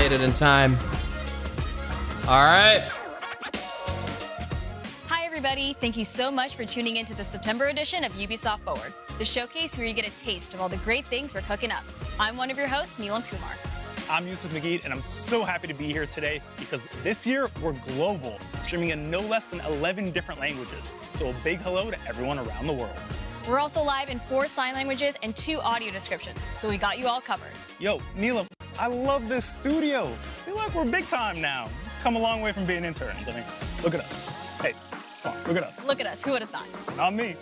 made it in time. All right. Hi, everybody. Thank you so much for tuning into the September edition of Ubisoft Forward, the showcase where you get a taste of all the great things we're cooking up. I'm one of your hosts, Neelam Kumar. I'm Yusuf Magid, and I'm so happy to be here today because this year we're global, streaming in no less than 11 different languages. So a big hello to everyone around the world. We're also live in 4 sign languages and 2 audio descriptions, so we got you all covered. Yo, Neelam, I love this studio. I feel like we're big time now. Come a long way from being interns. I mean, look at us. Hey, come on, look at us. Look at us. Who would have thought? Not me.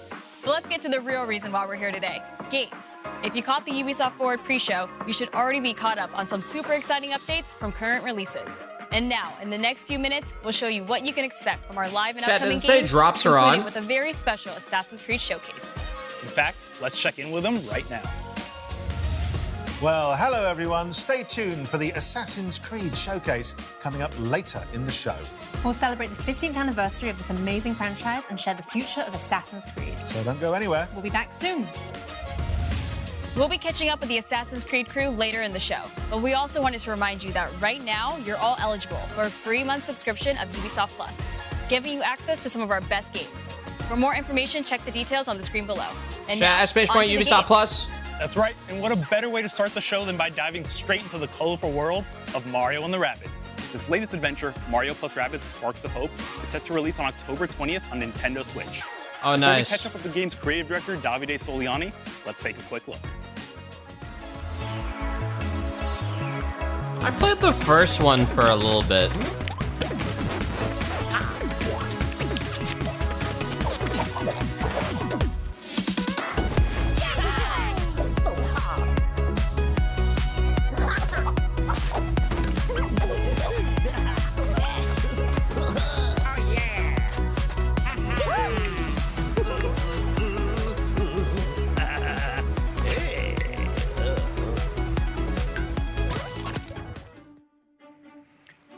But let's get to the real reason why we're here today. Games. If you caught the Ubisoft Forward pre-show, you should already be caught up on some super exciting updates from current releases. And now, in the next few minutes, we'll show you what you can expect from our live and Chat, upcoming does it say games, drops are including on? with a very special Assassin's Creed showcase. In fact, let's check in with them right now. Well, hello everyone. Stay tuned for the Assassin's Creed showcase coming up later in the show. We'll celebrate the 15th anniversary of this amazing franchise and share the future of Assassin's Creed. So don't go anywhere. We'll be back soon. We'll be catching up with the Assassin's Creed crew later in the show, but we also wanted to remind you that right now, you're all eligible for a free month subscription of Ubisoft Plus, giving you access to some of our best games. For more information, check the details on the screen below. And now, Chat, # on to the Ubisoft games. Plus. That's right, and what a better way to start the show than by diving straight into the colorful world of Mario and the Rabbids. This latest adventure, Mario plus Rabbids Sparks of Hope, is set to release on October 20th on Nintendo Switch. Oh, nice. Before we catch up with the game's creative director, Davide Soliani, let's take a quick look. I played the first one for a little bit.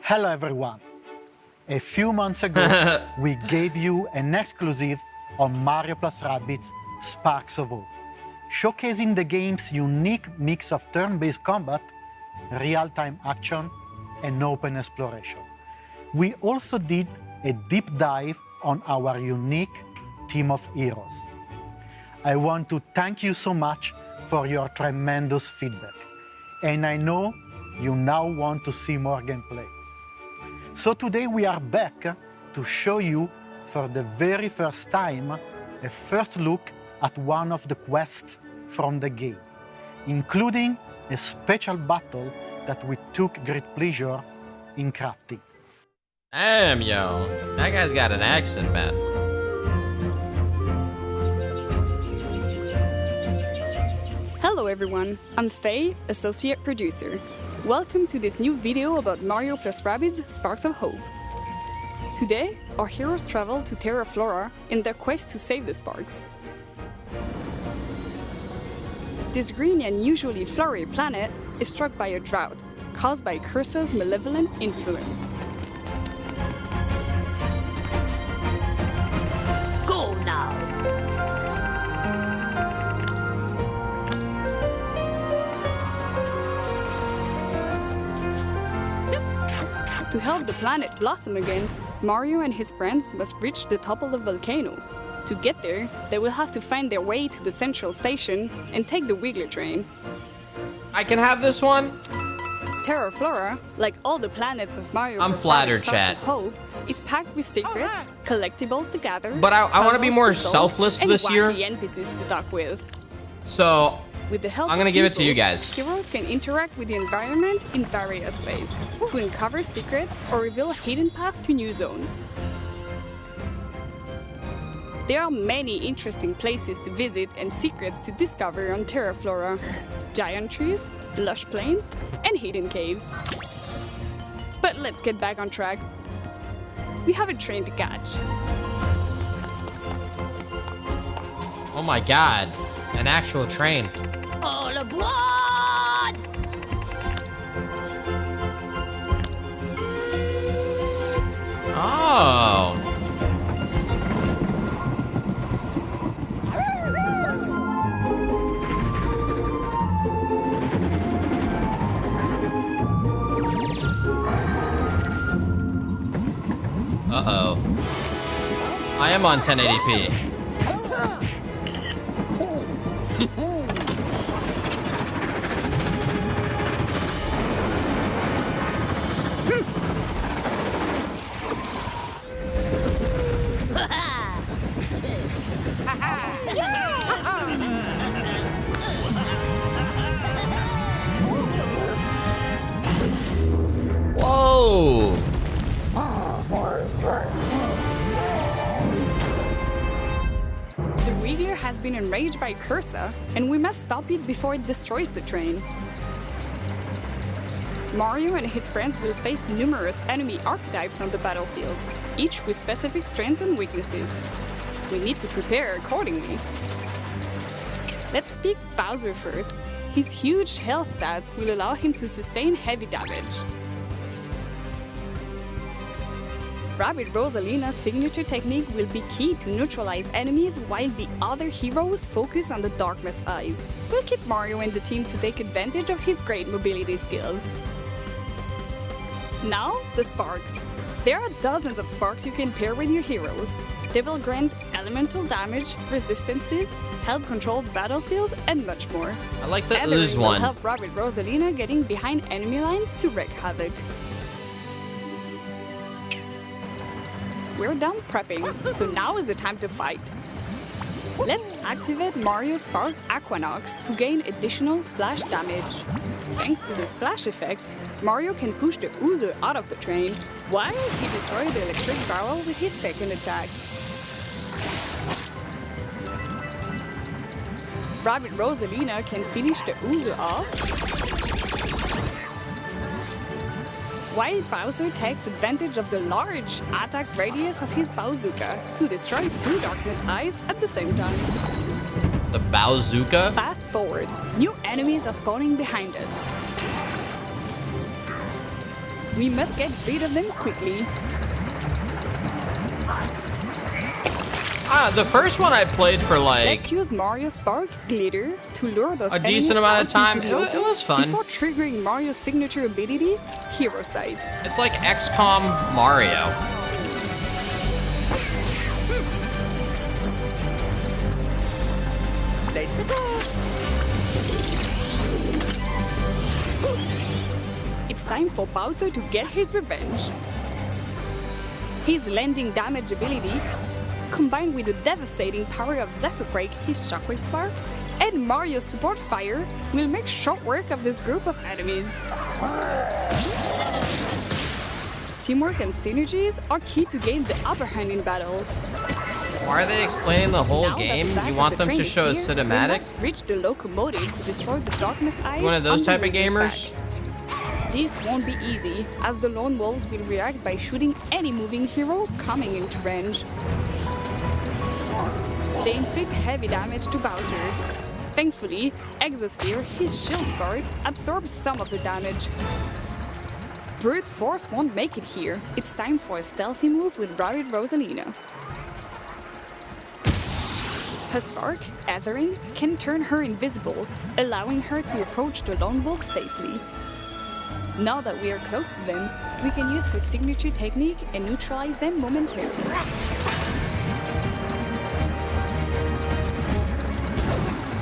Hello everyone. A few months ago, we gave you an exclusive on Mario plus Rabbids Sparks of Hope, showcasing the game's unique mix of turn-based combat, real-time action, and open exploration. We also did a deep dive on our unique team of heroes. I want to thank you so much for your tremendous feedback, and I know you now want to see more gameplay. So today we are back to show you for the very first time a first look at one of the quests from the game, including a special battle that we took great pleasure in crafting. Damn, yo. That guy's got an accent, man. Hello everyone, I'm Faye, Associate Producer. Welcome to this new video about Mario plus Rabbids Sparks of Hope. Today, our heroes travel to Terra Flora in their quest to save the Sparks. This green and usually flowery planet is struck by a drought caused by Cursa's malevolent influence. Go now! To help the planet blossom again, Mario and his friends must reach the top of the volcano. To get there, they will have to find their way to the central station and take the Wiggler train. I can have this one? Terra Flora, like all the planets of Mario I'm plus flattered, Rabbids Sparks chat. of Hope, is packed with secrets, collectibles to gather, But I wanna be puzzles more to solve, selfless and this year. wacky NPCs to talk with. So, With the help I'm gonna of give it to you people, guys. Heroes can interact with the environment in various ways, to uncover secrets or reveal a hidden path to new zones. There are many interesting places to visit and secrets to discover on Terra Flora. Giant trees, lush plains, and hidden caves. But let's get back on track. We have a train to catch. oh my god. An actual train. All aboard! Oh. Uh-oh. I am on 1080p. Whoa! The Wiggler has been enraged by Cursa, and we must stop it before it destroys the train. Mario and his friends will face numerous enemy archetypes on the battlefield, each with specific strengths and weaknesses. We need to prepare accordingly. Let's pick Bowser first. His huge health stats will allow him to sustain heavy damage. Rabbit Rosalina's signature technique will be key to neutralize enemies while the other heroes focus on the Darkness Eyes. We'll keep Mario in the team to take advantage of his great mobility skills. Now, the Sparks. There are dozens of Sparks you can pair with your heroes. They will grant elemental damage, resistances, help control the battlefield, and much more. I like the Others ooze will one. help Rabbit Rosalina getting behind enemy lines to wreak havoc. We're done prepping, so now is the time to fight. Let's activate Mario Spark Aquanox to gain additional splash damage. Thanks to the splash effect, Mario can push the Oozer out of the train, while he destroys the electric barrel with his second attack. Rabbit Rosalina can finish the Oozer off, while Bowser takes advantage of the large attack radius of his Bowzooka to destroy two Darkness Eyes at the same time. The Bowzooka? Fast forward, new enemies are spawning behind us. We must get rid of them quickly. Ah, the first one I played for like Let's use Mario Spark Glitter to lure those a decent amount of time. It was fun. Before triggering Mario's signature ability, Hero Sight. It's like XCOM Mario. Let's go. It's time for Bowser to get his revenge. His landing damage ability, combined with the devastating power of Zephyr Quake, his Shockwave Spark, and Mario's support fire, will make short work of this group of enemies. Teamwork and synergies are key to gain the upper hand in battle. Why are they explaining the whole Now that game? the back You of want the them train to is show a clear, we cinematic? must reach the locomotive to destroy the Darkness Eyes. One of those on type the of Wiggler's gamers? back. This won't be easy, as the Lone Wolves will react by shooting any moving hero coming into range. They inflict heavy damage to Bowser. Thankfully, Exosphere, his shield spark, absorbs some of the damage. Brute Force won't make it here. It's time for a stealthy move with Rabbit Rosalina. Her spark, Ethering, can turn her invisible, allowing her to approach the Lone Wolf safely. Now that we are close to them, we can use her signature technique and neutralize them momentarily.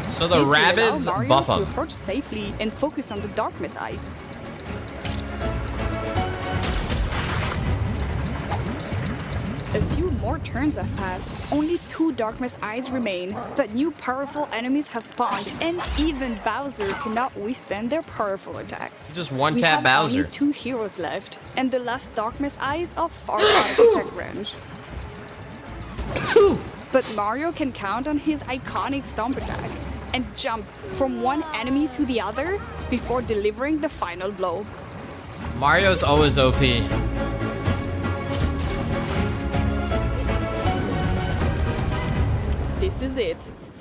So the This will allow rabbits Mario buff to them. approach safely and focus on the Darkness Eyes. A few more turns have passed. Only 2 Darkness Eyes remain, but new powerful enemies have spawned, and even Bowser cannot withstand their powerful attacks. Just one We tap have Bowser. only 2 heroes left, and the last Darkness Eyes are far out of attack range. But Mario can count on his iconic stomp attack and jump from one enemy to the other before delivering the final blow. Mario's always OP. This is it.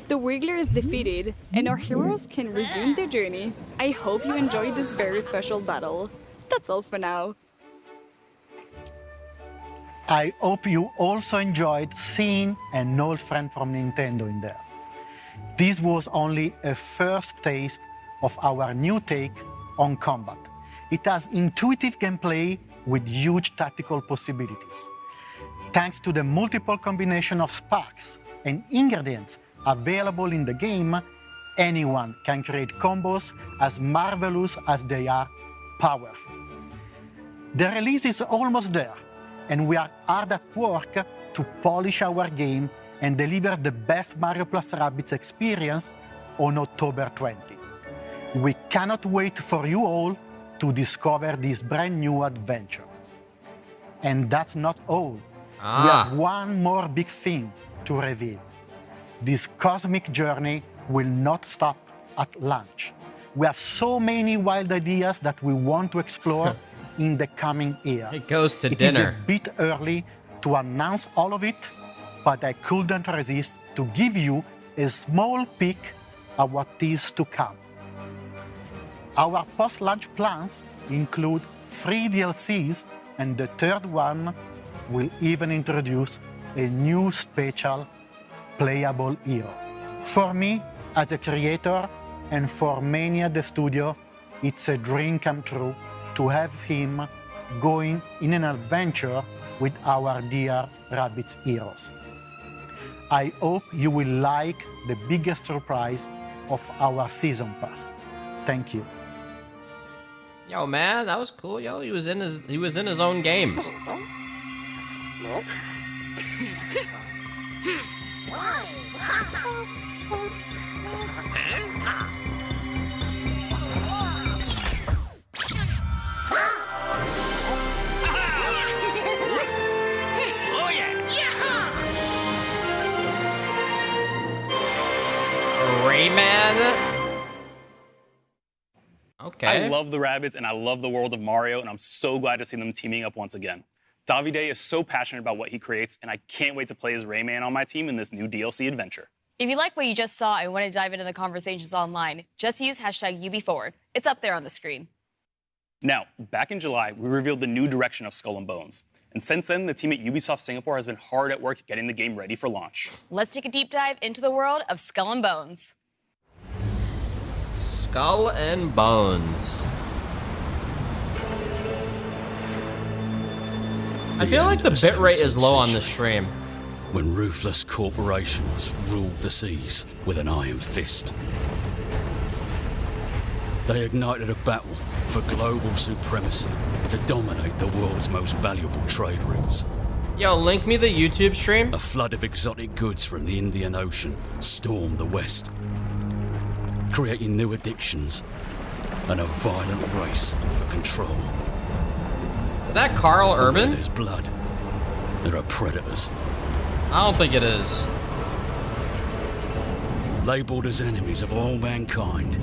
The Wiggler is defeated, and our heroes can resume their journey. I hope you enjoyed this very special battle. That's all for now. I hope you also enjoyed seeing an old friend from Nintendo in there. This was only a first taste of our new take on combat. It has intuitive gameplay with huge tactical possibilities. Thanks to the multiple combination of sparks and ingredients available in the game, anyone can create combos as marvelous as they are powerful. The release is almost there, and we are hard at work to polish our game and deliver the best Mario + Rabbids experience on October 20. We cannot wait for you all to discover this brand new adventure. And that's not all. We have one more big thing to reveal. This cosmic journey will not stop at launch. We have so many wild ideas that we want to explore in the coming year. It goes to dinner. It is a bit early to announce all of it, but I couldn't resist to give you a small peek at what is to come. Our post-launch plans include 3 DLCs, and the third one will even introduce a new special playable hero. For me, as a creator, and for many at the studio, it's a dream come true to have him going in an adventure with our dear Rabbids heroes. I hope you will like the biggest surprise of our season pass. Thank you. Yo, man, that was cool. Yo, he was in his own game. Rayman? Okay. I love the Rabbids and I love the world of Mario, and I'm so glad to see them teaming up once again. Davide is so passionate about what he creates, and I can't wait to play as Rayman on my team in this new DLC adventure. If you like what you just saw and want to dive into the conversations online, just use #UbiForward. It's up there on the screen. Now, back in July, we revealed the new direction of Skull and Bones. And since then, the team at Ubisoft Singapore has been hard at work getting the game ready for launch. Let's take a deep dive into the world of Skull and Bones. Skull and Bones. I feel like the bitrate is low on this stream. When ruthless corporations ruled the seas with an iron fist. They ignited a battle for global supremacy to dominate the world's most valuable trade routes. Yo, link me the YouTube stream. A flood of exotic goods from the Indian Ocean stormed the West, creating new addictions and a violent race for control. Is that Carl Urban? Where there's blood, there are predators. I don't think it is. Labeled as enemies of all mankind,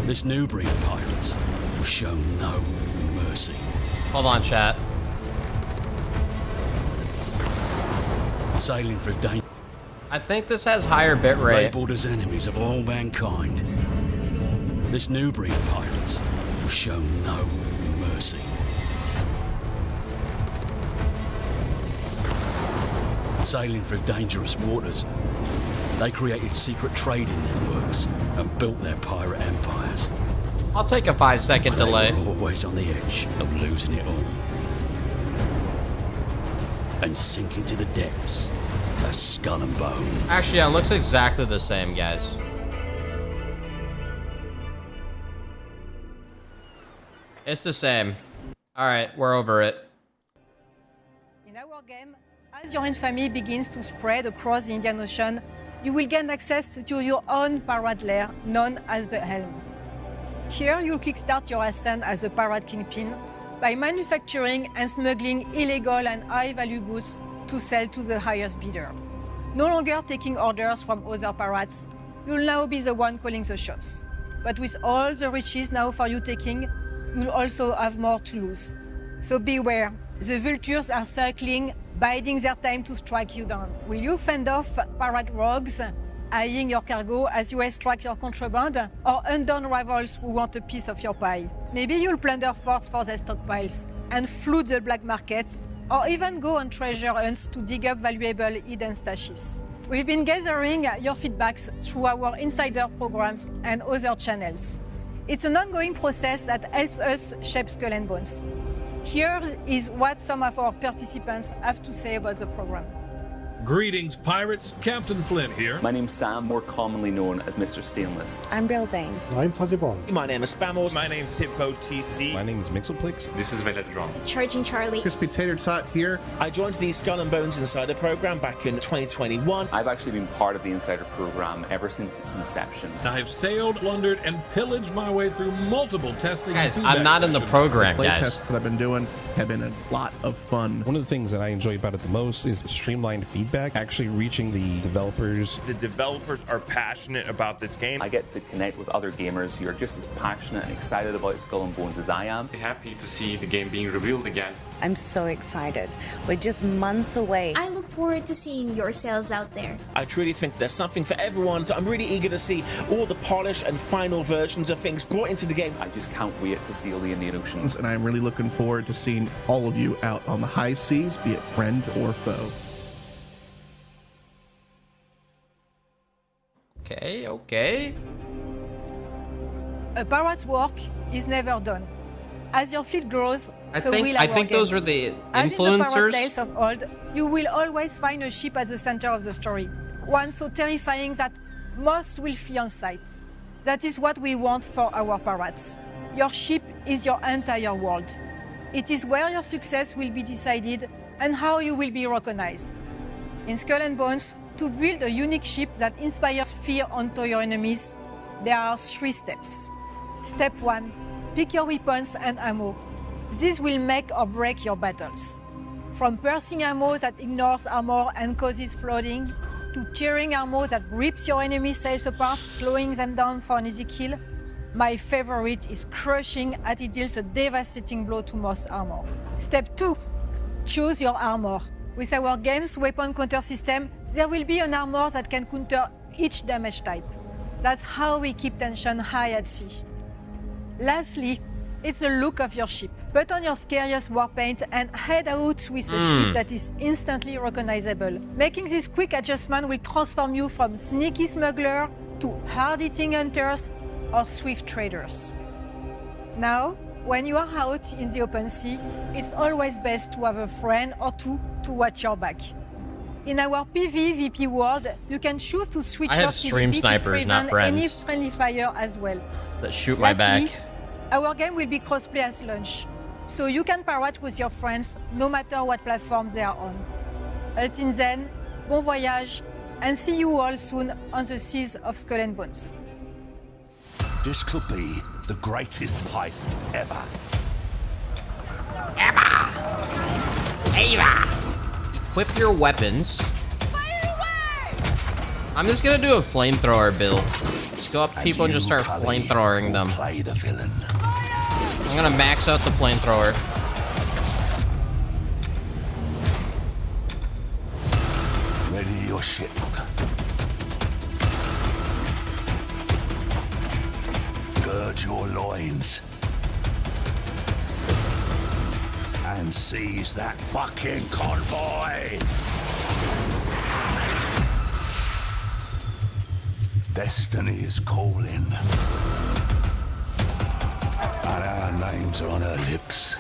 this new breed of pirates will show no mercy. Hold on, chat. Sailing through danger. I think this has higher bitrate. Labeled as enemies of all mankind, this new breed of pirates will show no mercy. Sailing through dangerous waters, they created secret trading networks and built their pirate empires. I'll take a 5-second delay. They were always on the edge of losing it all and sinking to the depths as Skull and Bones. Actually, yeah, it looks exactly the same, guys. It's the same. All right, we're over it. In our game, as your infamy begins to spread across the Indian Ocean, you will gain access to your own pirate lair, known as the Helm. Here, you'll kickstart your ascent as a pirate kingpin by manufacturing and smuggling illegal and high-value goods to sell to the highest bidder. No longer taking orders from other pirates, you'll now be the one calling the shots. But with all the riches now for you taking, you'll also have more to lose. So beware, the vultures are circling, biding their time to strike you down. Will you fend off pirate rogues eyeing your cargo as you extract your contraband, or undone rivals who want a piece of your pie? Maybe you'll plunder forts for their stockpiles and flood the black markets, or even go on treasure hunts to dig up valuable hidden stashes. We've been gathering your feedbacks through our insider programs and other channels. It's an ongoing process that helps us shape Skull and Bones. Here is what some of our participants have to say about the program. Greetings, pirates. Captain Flint here. My name's Sam, more commonly known as Mr. Stainless. I'm Brill Dane. I'm Fuzzy Ball. My name is Spammos. My name's Hippo TC. My name is Mixelplix. This is Veledron. Charging Charlie. Crispy Tater Tot here. I joined the Skull and Bones Insider program back in 2021. I've actually been part of the Insider program ever since its inception. I've sailed, plundered, and pillaged my way through multiple testing. Guys, I'm not in the program, play guys. tests that I've been doing have been a lot of fun. One of the things that I enjoy about it the most is streamlined feedback, actually reaching the developers. The developers are passionate about this game. I get to connect with other gamers who are just as passionate and excited about Skull and Bones as I am. Happy to see the game being revealed again. I'm so excited. We're just months away. I look forward to seeing your sales out there. I truly think there's something for everyone, so I'm really eager to see all the polished and final versions of things brought into the game. I just can't wait to sail the Indian Ocean. And I'm really looking forward to seeing all of you out on the high seas, be it friend or foe. Okay. A pirate's work is never done. As your fleet grows, I so think will our those game. are the As in the pirate influencers. tales of old, you will always find a ship at the center of the story. One so terrifying that most will flee on sight. That is what we want for our pirates. Your ship is your entire world. It is where your success will be decided and how you will be recognized. In Skull and Bones, to build a unique ship that inspires fear onto your enemies, there are 3 steps. Step 1, pick your weapons and ammo. This will make or break your battles. From piercing ammo that ignores armor and causes flooding, to tearing ammo that rips your enemy's sails apart, slowing them down for an easy kill, my favorite is crushing as it deals a devastating blow to most armor. Step 2, choose your armor. With our game's weapon counter system, there will be an armor that can counter each damage type. That's how we keep tension high at sea. Lastly, it's the look of your ship. Put on your scariest war paint and head out with a ship that is instantly recognizable. Making this quick adjustment will transform you from sneaky smuggler to hard-hitting hunters or swift traders. Now, when you are out in the open sea, it's always best to have a friend or two to watch your back. In our PvVP world, you can choose to switch I have off stream PvP snipers, to not prevent any friends. friendly fire as well. That shoot my back. Our game will be crossplay at launch, so you can pirate with your friends no matter what platform they are on. Until then, bon voyage, and see you all soon on the seas of Skull and Bones. This could be the greatest heist ever. Equip your weapons. I'm just gonna do a flamethrower build. Just go up to people and just start flamethrowing them. Play the villain. I'm gonna max out the flamethrower. Ready your ship. Gird your loins. And seize that fucking convoy! Destiny is calling. And our names are on her lips.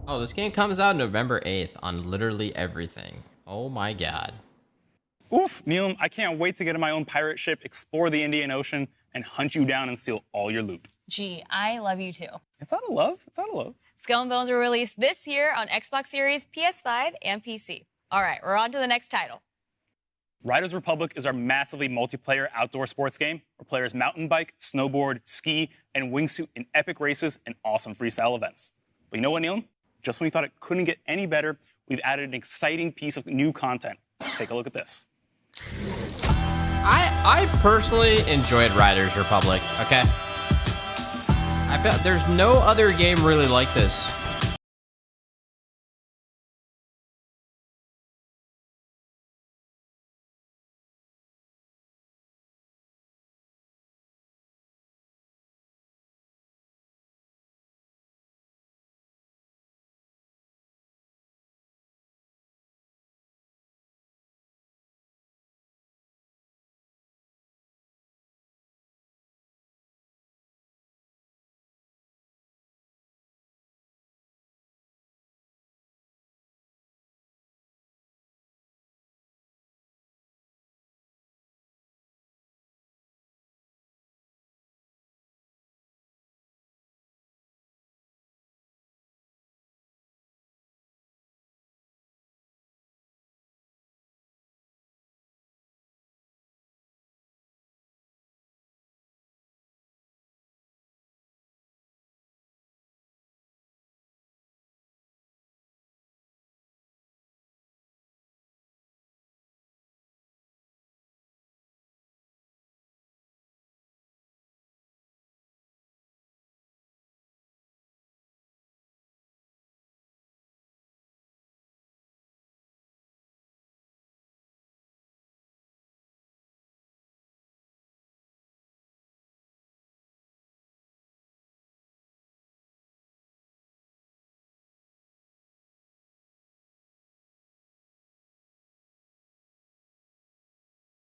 Oh, this game comes out November 8th on literally everything. Oh my god. Oof, Neil, I can't wait to get in my own pirate ship, explore the Indian Ocean, and hunt you down and steal all your loot. Gee, I love you too. It's out of love. It's out of love. Skull and Bones were released this year on Xbox Series, PS5, and PC. All right, we're on to the next title. Riders Republic is our massively multiplayer outdoor sports game where players mountain bike, snowboard, ski, and wingsuit in epic races and awesome freestyle events. But you know what, Neil? Just when you thought it couldn't get any better, we've added an exciting piece of new content. Take a look at this. I personally enjoyed Riders Republic, okay? I felt there's no other game really like this.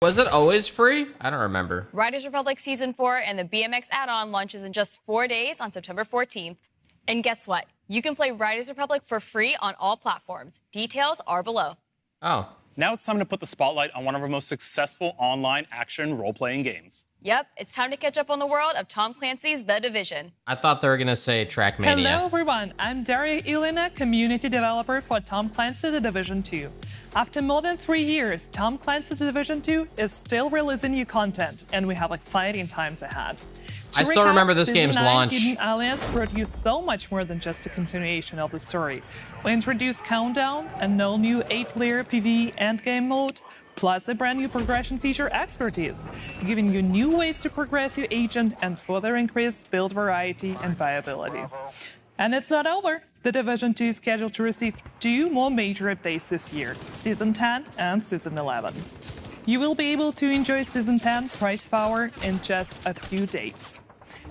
Was it always free? I don't remember. Riders Republic Season 4 and the BMX add-on launches in just 4 days on September 14th. And guess what? You can play Riders Republic for free on all platforms. Details are below. Oh. Now it's time to put the spotlight on one of our most successful online action role-playing games. Yep, it's time to catch up on the world of Tom Clancy's The Division. I thought they were going to say Trackmania. Hello everyone, I'm Daria Ilina, community developer for Tom Clancy The Division 2. After more than 3 years, Tom Clancy The Division 2 is still releasing new content, and we have exciting times ahead. I still remember this game's launch. Hidden Alliance brought you so much more than just a continuation of the story. We introduced Countdown, an all-new 8-player PvE endgame mode, plus the brand new progression feature Expertise, giving you new ways to progress your agent and further increase build variety and viability. And it's not over. The Division 2 is scheduled to receive 2 more major updates this year, Season 10 and Season 11. You will be able to enjoy Season 10 price power in just a few days.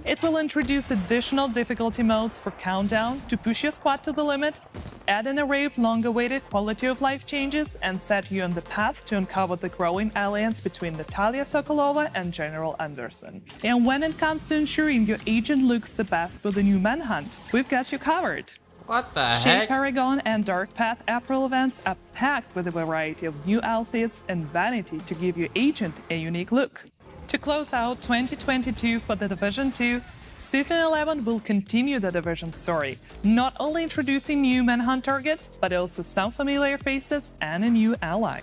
It will introduce additional difficulty modes for Countdown to push your squad to the limit, add an array of long-awaited quality-of-life changes, and set you on the path to uncover the growing alliance between Natalia Sokolova and General Anderson. And when it comes to ensuring your agent looks the best for the new Manhunt, we've got you covered. What the Shade heck? Paragon and Dark Path April events are packed with a variety of new outfits and vanity to give your agent a unique look. To close out 2022 for The Division 2, Season 11 will continue the Division story, not only introducing new Manhunt targets, but also some familiar faces and a new ally.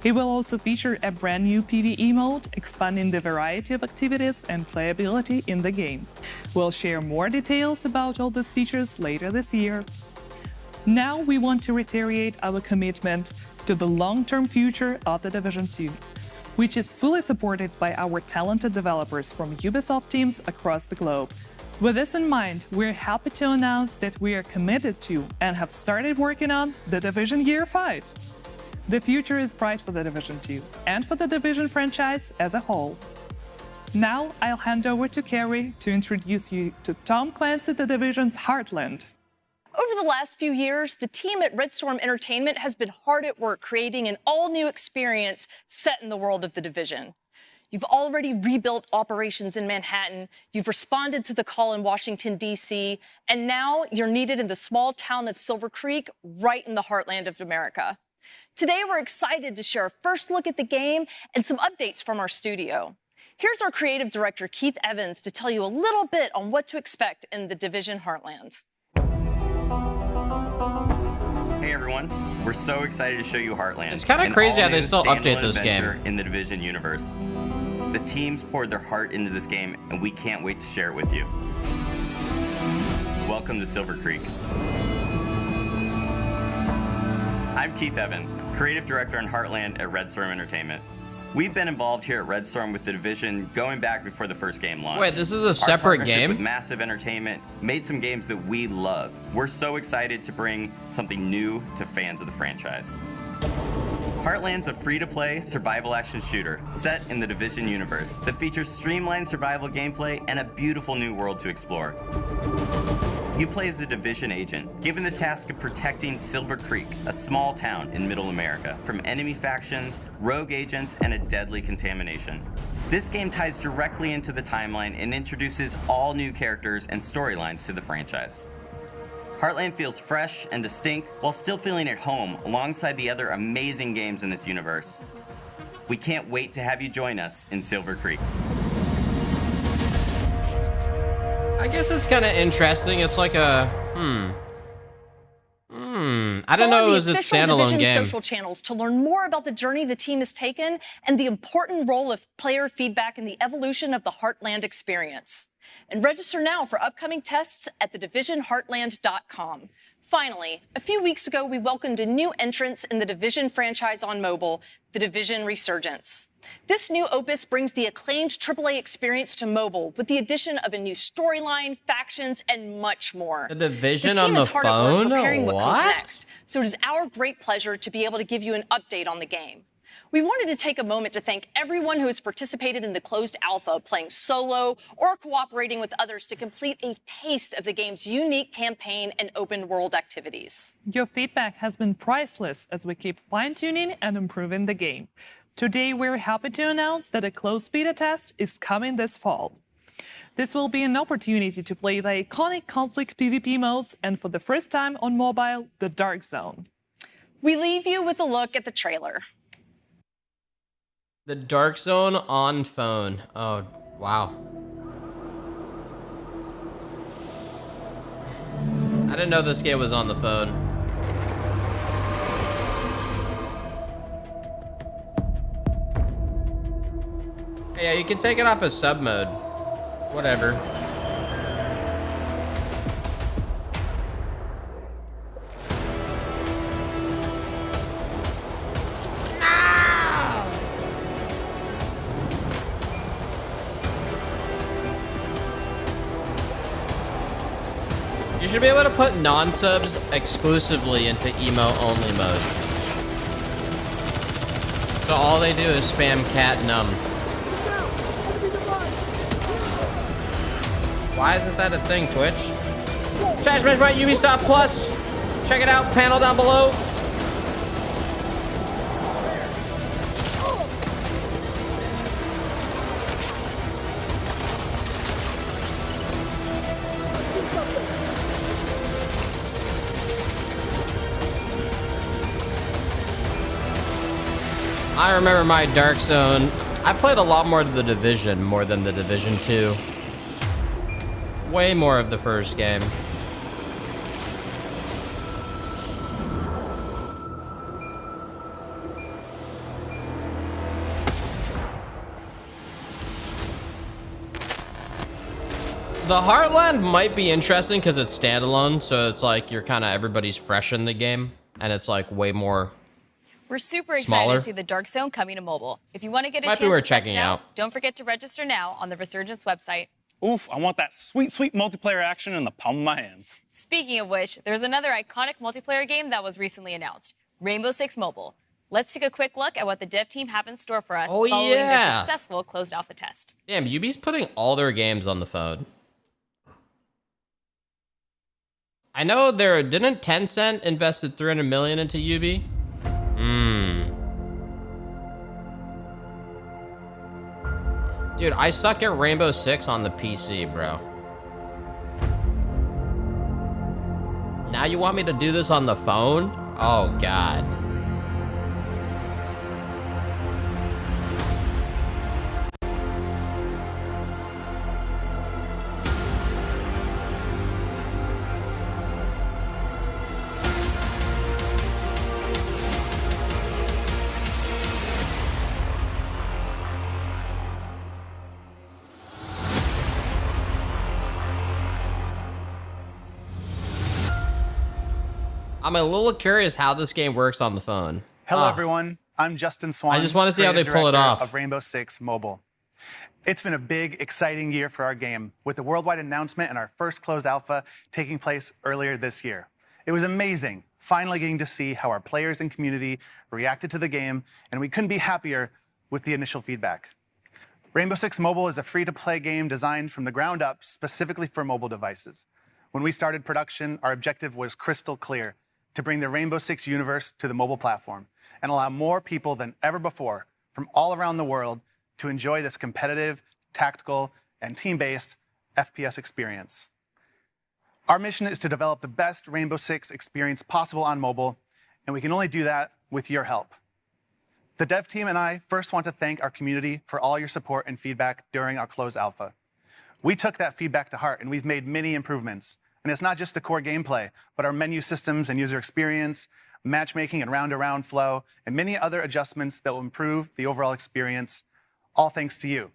It will also feature a brand new PvE mode, expanding the variety of activities and playability in the game. We'll share more details about all these features later this year. Now we want to reiterate our commitment to the long-term future of The Division 2, which is fully supported by our talented developers from Ubisoft teams across the globe. With this in mind, we're happy to announce that we are committed to and have started working on The Division Year 5. The future is bright for The Division 2 and for the Division franchise as a whole. Now I'll hand over to Carrie to introduce you to Tom Clancy The Division's Heartland. Over the last few years, the team at Red Storm Entertainment has been hard at work creating an all-new experience set in the world of The Division. You've already rebuilt operations in Manhattan, you've responded to the call in Washington, D.C., and now you're needed in the small town of Silver Creek, right in the heartland of America. Today, we're excited to share a first look at the game and some updates from our studio. Here's our creative director, Keith Evans, to tell you a little bit on what to expect in the Division Heartland. Hey everyone, we're so excited to show you Heartland. It's kind of crazy how they still update this game. In the Division universe. The teams poured their heart into this game, and we can't wait to share it with you. Welcome to Silver Creek. I'm Keith Evans, creative director in Heartland at Red Storm Entertainment. We've been involved here at Red Storm with the Division going back before the first game launched. Wait, this is a separate game? With Massive Entertainment made some games that we love. We're so excited to bring something new to fans of the franchise. Heartland's a free-to-play survival action shooter set in the Division universe that features streamlined survival gameplay and a beautiful new world to explore. You play as a Division agent, given the task of protecting Silver Creek, a small town in Middle America, from enemy factions, rogue agents, and a deadly contamination. This game ties directly into the timeline and introduces all new characters and storylines to the franchise. Heartland feels fresh and distinct while still feeling at home alongside the other amazing games in this universe. We can't wait to have you join us in Silver Creek. I guess it's kind of interesting. It's like a, I don't know, is it standalone game? Social channels to learn more about the journey the team has taken and the important role of player feedback in the evolution of the Heartland experience. And register now for upcoming tests at thedivisionheartland.com. Finally, a few weeks ago, we welcomed a new entrance in the Division franchise on mobile, The Division Resurgence. This new opus brings the acclaimed AAA experience to mobile with the addition of a new storyline, factions, and much more. The Division the on the is hard at work phone? preparing what comes What? next, so it is our great pleasure to be able to give you an update on the game. We wanted to take a moment to thank everyone who has participated in the closed alpha, playing solo or cooperating with others to complete a taste of the game's unique campaign and open world activities. Your feedback has been priceless as we keep fine-tuning and improving the game. Today, we're happy to announce that a closed beta test is coming this fall. This will be an opportunity to play the iconic conflict PvP modes and for the first time on mobile, the Dark Zone. We leave you with a look at the trailer. The Dark Zone on phone. Oh, wow. I didn't know this game was on the phone. Yeah, you can take it off as sub mode. Whatever. You should be able to put non-subs exclusively into emo-only mode. So all they do is spam cat num. Why isn't that a thing, Twitch? Chat Smash by Ubisoft Plus. Check it out, panel down below. I remember my Dark Zone. I played a lot more of The Division more than The Division 2. Way more of the first game. The Heartland might be interesting because it's standalone, so it's like you're kind of everybody's fresh in the game, and it's like way more. We're super excited Smaller. to see the Dark Zone coming to mobile. If you want to get a Might be chance worth to test checking it out. don't forget to register now on the Resurgence website. Oof, I want that sweet, sweet multiplayer action in the palm of my hands. Speaking of which, there's another iconic multiplayer game that was recently announced, Rainbow Six Mobile. Let's take a quick look at what the dev team have in store for us following their successful closed alpha test. Damn, Ubi's putting all their games on the phone. I know didn't Tencent invested 300 million into Ubi? Dude, I suck at Rainbow Six on the PC, bro. Now you want me to do this on the phone? Oh, God. I'm a little curious how this game works on the phone. Hello, everyone. I'm Justin Swan. I just want to see how they pull it off. Of Rainbow Six Mobile. It's been a big, exciting year for our game, with the worldwide announcement and our first closed alpha taking place earlier this year. It was amazing, finally getting to see how our players and community reacted to the game, and we couldn't be happier with the initial feedback. Rainbow Six Mobile is a free-to-play game designed from the ground up specifically for mobile devices. When we started production, our objective was crystal clear: to bring the Rainbow Six universe to the mobile platform and allow more people than ever before from all around the world to enjoy this competitive, tactical, and team-based FPS experience. Our mission is to develop the best Rainbow Six experience possible on mobile, and we can only do that with your help. The dev team and I first want to thank our community for all your support and feedback during our closed alpha. We took that feedback to heart, and we've made many improvements. And it's not just the core gameplay, but our menu systems and user experience, matchmaking and round-to-round flow, and many other adjustments that will improve the overall experience, all thanks to you.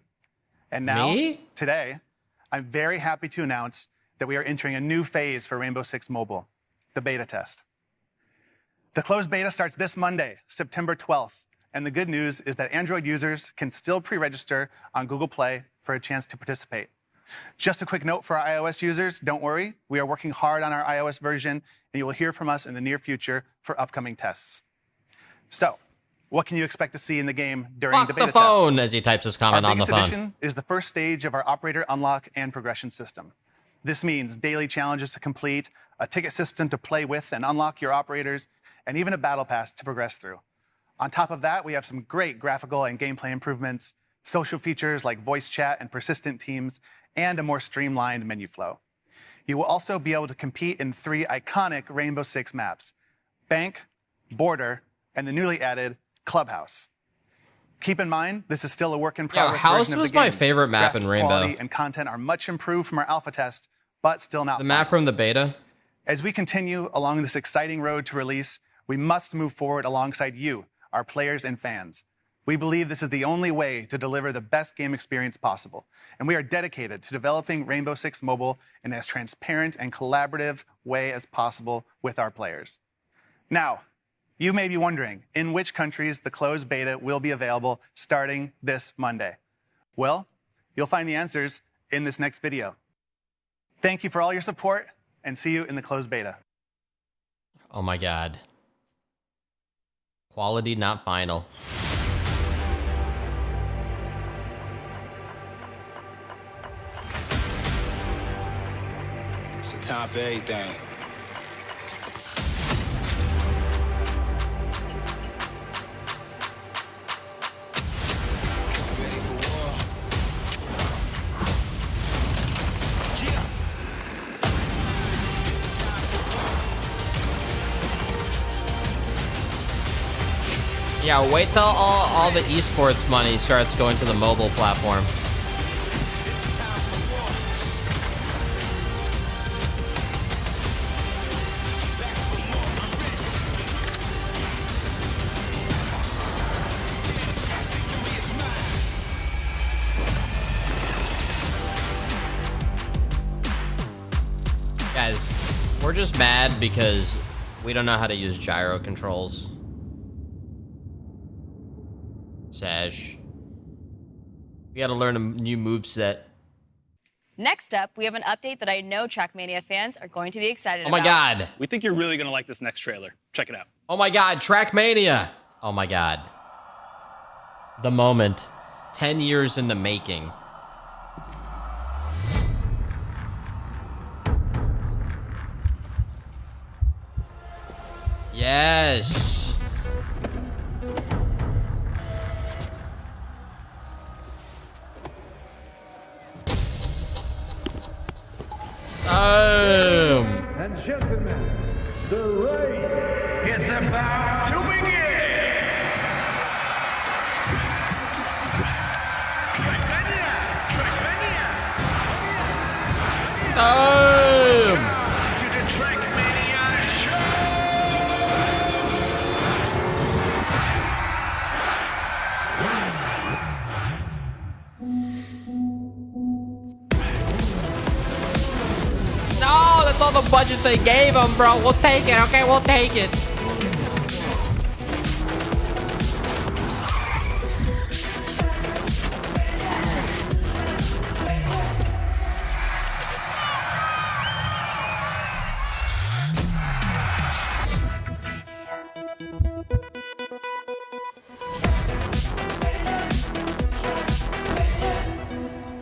And now, today, I'm very happy to announce that we are entering a new phase for Rainbow Six Mobile, the beta test. The closed beta starts this Monday, September 12th, and the good news is that Android users can still pre-register on Google Play for a chance to participate. Just a quick note for our iOS users, don't worry, we are working hard on our iOS version, and you will hear from us in the near future for upcoming tests. So, what can you expect to see in the game during the beta test? Fuck the phone, as he types his comment on the phone. Our biggest addition is the first stage of our operator unlock and progression system. This means daily challenges to complete, a ticket system to play with and unlock your operators, and even a battle pass to progress through. On top of that, we have some great graphical and gameplay improvements, social features like voice chat and persistent teams, and a more streamlined menu flow. You will also be able to compete in 3 iconic Rainbow Six maps: Bank, Border, and the newly added Clubhouse. Keep in mind, this is still a work in progress House version of the was game. my favorite map Graphic in Rainbow. quality and content are much improved from our alpha test, but still not The map from the beta. As we continue along this exciting road to release, we must move forward alongside you, our players and fans. We believe this is the only way to deliver the best game experience possible, and we are dedicated to developing Rainbow Six Mobile in as transparent and collaborative way as possible with our players. Now, you may be wondering in which countries the closed beta will be available starting this Monday. Well, you'll find the answers in this next video. Thank you for all your support, and see you in the closed beta. Oh my god. Quality, not final. It's a time for everything. Ready for war? Yeah. It's a time for war. Yeah, wait till all the esports money starts going to the mobile platform. Guys, we're just mad because we don't know how to use gyro controls. Sash. We gotta learn a new moveset. Next up, we have an update that I know Trackmania fans are going to be excited about. Oh my god. We think you're really going to like this next trailer. Check it out. Oh my god, Trackmania. Oh my god. The moment. 10 years in the making. Yes. And gentlemen, the race is about to begin. To the Trackmania No, that's all the budget they gave them, bro. We'll take it, okay? We'll take it.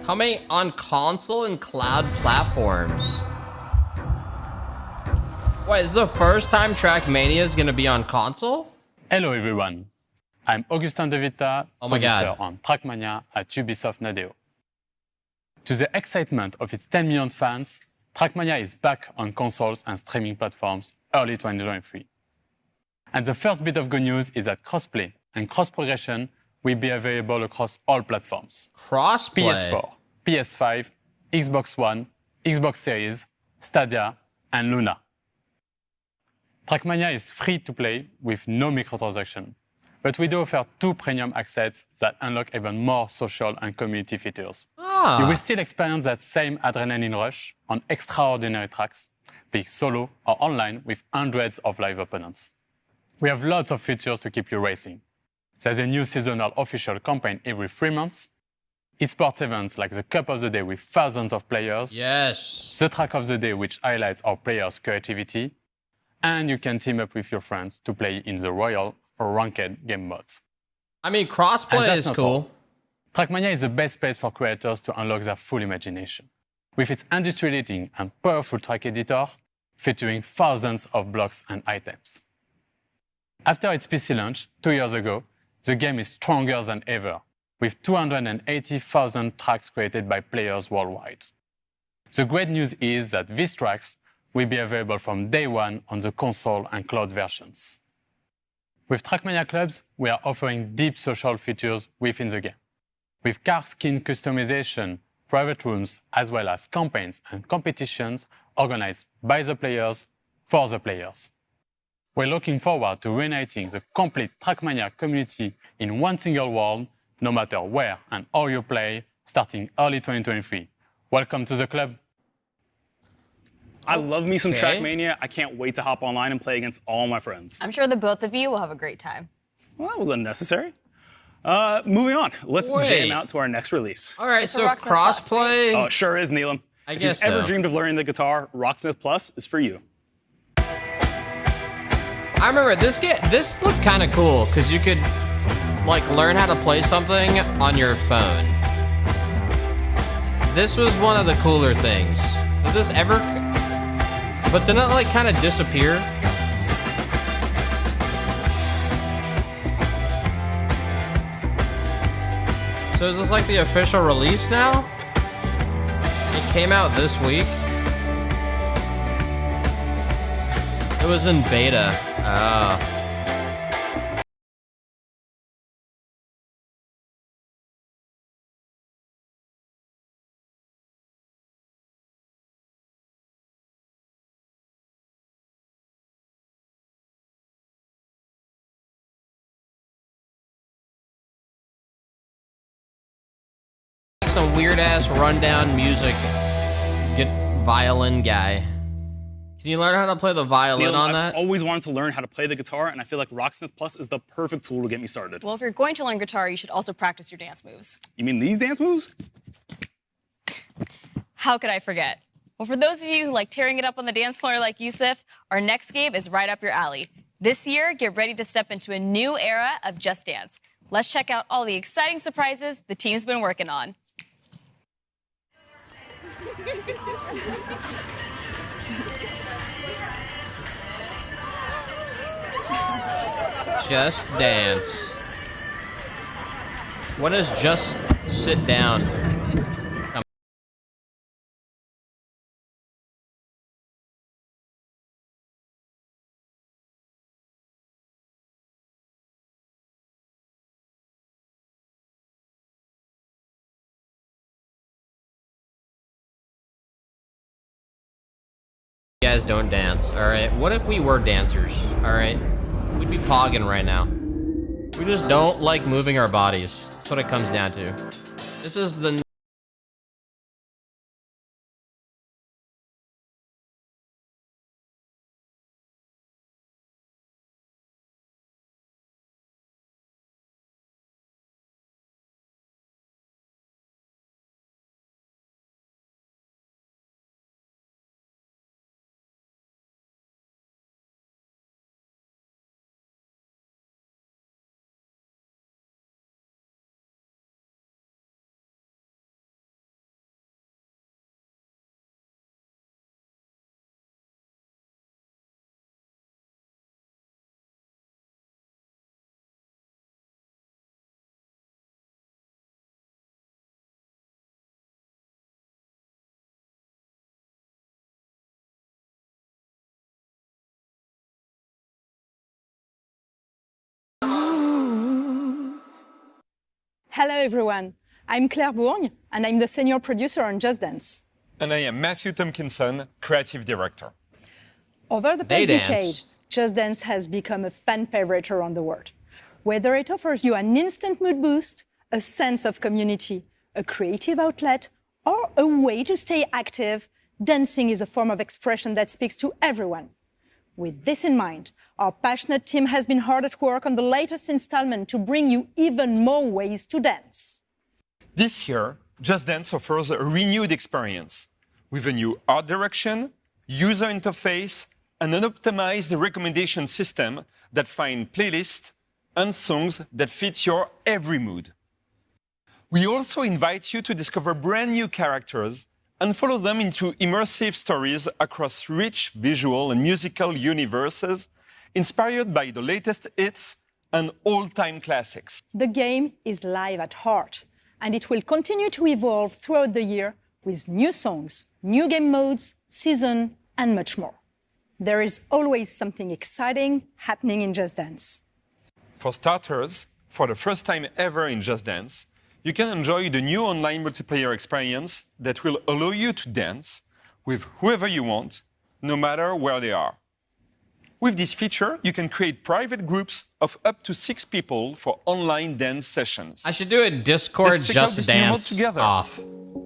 Coming on console and cloud platforms. Wait, is this the first time Trackmania is going to be on console? Hello everyone. I'm Augustin De Vita, Oh my producer God. on Trackmania at Ubisoft Nadeo. To the excitement of its 10 million fans, Trackmania is back on consoles and streaming platforms early 2023. And the first bit of good news is that crossplay and cross-progression will be available across all platforms. Crossplay? PS4, PS5, Xbox One, Xbox Series, Stadia, and Luna. Trackmania is free to play with no microtransaction, but we do offer 2 premium access that unlock even more social and community features. You will still experience that same adrenaline rush on extraordinary tracks, be it solo or online with hundreds of live opponents. We have lots of features to keep you racing. There's a new seasonal official campaign every 3 months, esports events like the Cup of the Day with thousands of players, yes, the Track of the Day which highlights our players' creativity, and you can team up with your friends to play in the Royal or Ranked game modes. I mean, crossplay is cool. Trackmania is the best place for creators to unlock their full imagination. With its industry-leading and powerful track editor, featuring thousands of blocks and items. After its PC launch 2 years ago, the game is stronger than ever, with 280,000 tracks created by players worldwide. The great news is that these tracks will be available from day one on the console and cloud versions. With Trackmania Clubs, we are offering deep social features within the game, with car skin customization, private rooms, as well as campaigns and competitions organized by the players for the players. We're looking forward to reuniting the complete Trackmania community in one single world, no matter where and how you play, starting early 2023. Welcome to the club. I love me some Okay. Trackmania. I can't wait to hop online and play against all my friends. I'm sure the both of you will have a great time. Well, that was unnecessary. Moving on. Let's Wait. jam out to our next release. All right, It's a so Rocksmith Plus, crossplay. Oh, it sure is, Neelam. I If guess you've ever so. dreamed of learning the guitar, Rocksmith Plus is for you. I remember this looked kind of cool because you could like learn how to play something on your phone. This was one of the cooler things. Did this ever? But didn't it like kind of disappear? So is this like the official release now? It came out this week. It was in beta. Oh. Some weird ass rundown music. Get violin guy. Can you learn how to play the violin Neelam, on I've that? always wanted to learn how to play the guitar, and I feel like Rocksmith Plus is the perfect tool to get me started. Well, if you're going to learn guitar, you should also practice your dance moves. You mean these dance moves? How could I forget? Well, for those of you who like tearing it up on the dance floor like Yusuf, our next game is right up your alley. This year, get ready to step into a new era of Just Dance. Let's check out all the exciting surprises the team's been working on. Just Dance. What is just sit down? You guys don't dance, all right? What if we were dancers, all right? We'd be pogging right now. We just don't like moving our bodies. That's what it comes down to. This is the... Hello everyone, I'm Claire Bourgne and I'm the senior producer on Just Dance. And I am Matthew Tompkinson, creative director. Over the past decade, Just Dance has become a fan favorite around the world. Whether it offers you an instant mood boost, a sense of community, a creative outlet, or a way to stay active, dancing is a form of expression that speaks to everyone. With this in mind, our passionate team has been hard at work on the latest installment to bring you even more ways to dance. This year, Just Dance offers a renewed experience with a new art direction, user interface, and an optimized recommendation system that finds playlists and songs that fit your every mood. We also invite you to discover brand new characters and follow them into immersive stories across rich visual and musical universes inspired by the latest hits and all-time classics. The game is live at heart, and it will continue to evolve throughout the year with new songs, new game modes, season, and much more. There is always something exciting happening in Just Dance. For starters, for the first time ever in Just Dance, you can enjoy the new online multiplayer experience that will allow you to dance with whoever you want, no matter where they are. With this feature, you can create private groups of up to 6 people for online dance sessions. I should do a Discord Let's check out Just this new mode Dance together. off.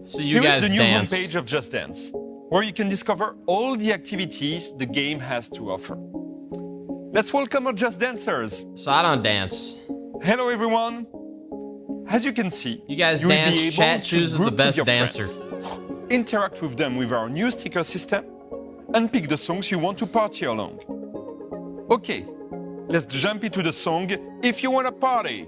So you Here guys is the new dance. homepage of Just Dance, where you can discover all the activities the game has to offer. Let's welcome our Just Dancers. So I don't dance. Hello, everyone. As you can see, you guys will be dance. able Chat to chooses the group with best your dancer. friends, interact with them with our new sticker system, and pick the songs you want to party along. Okay, let's jump into the song If You Wanna Party.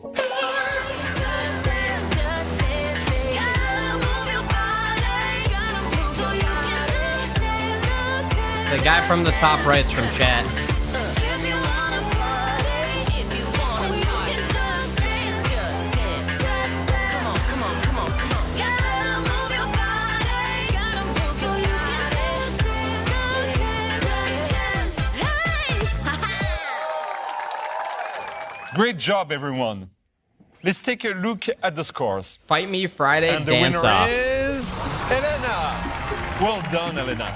The guy from the top right's from chat. Great job, everyone. Let's take a look at the scores. Fight Me Friday, and the dance winner off. is Elena. Well done, Elena.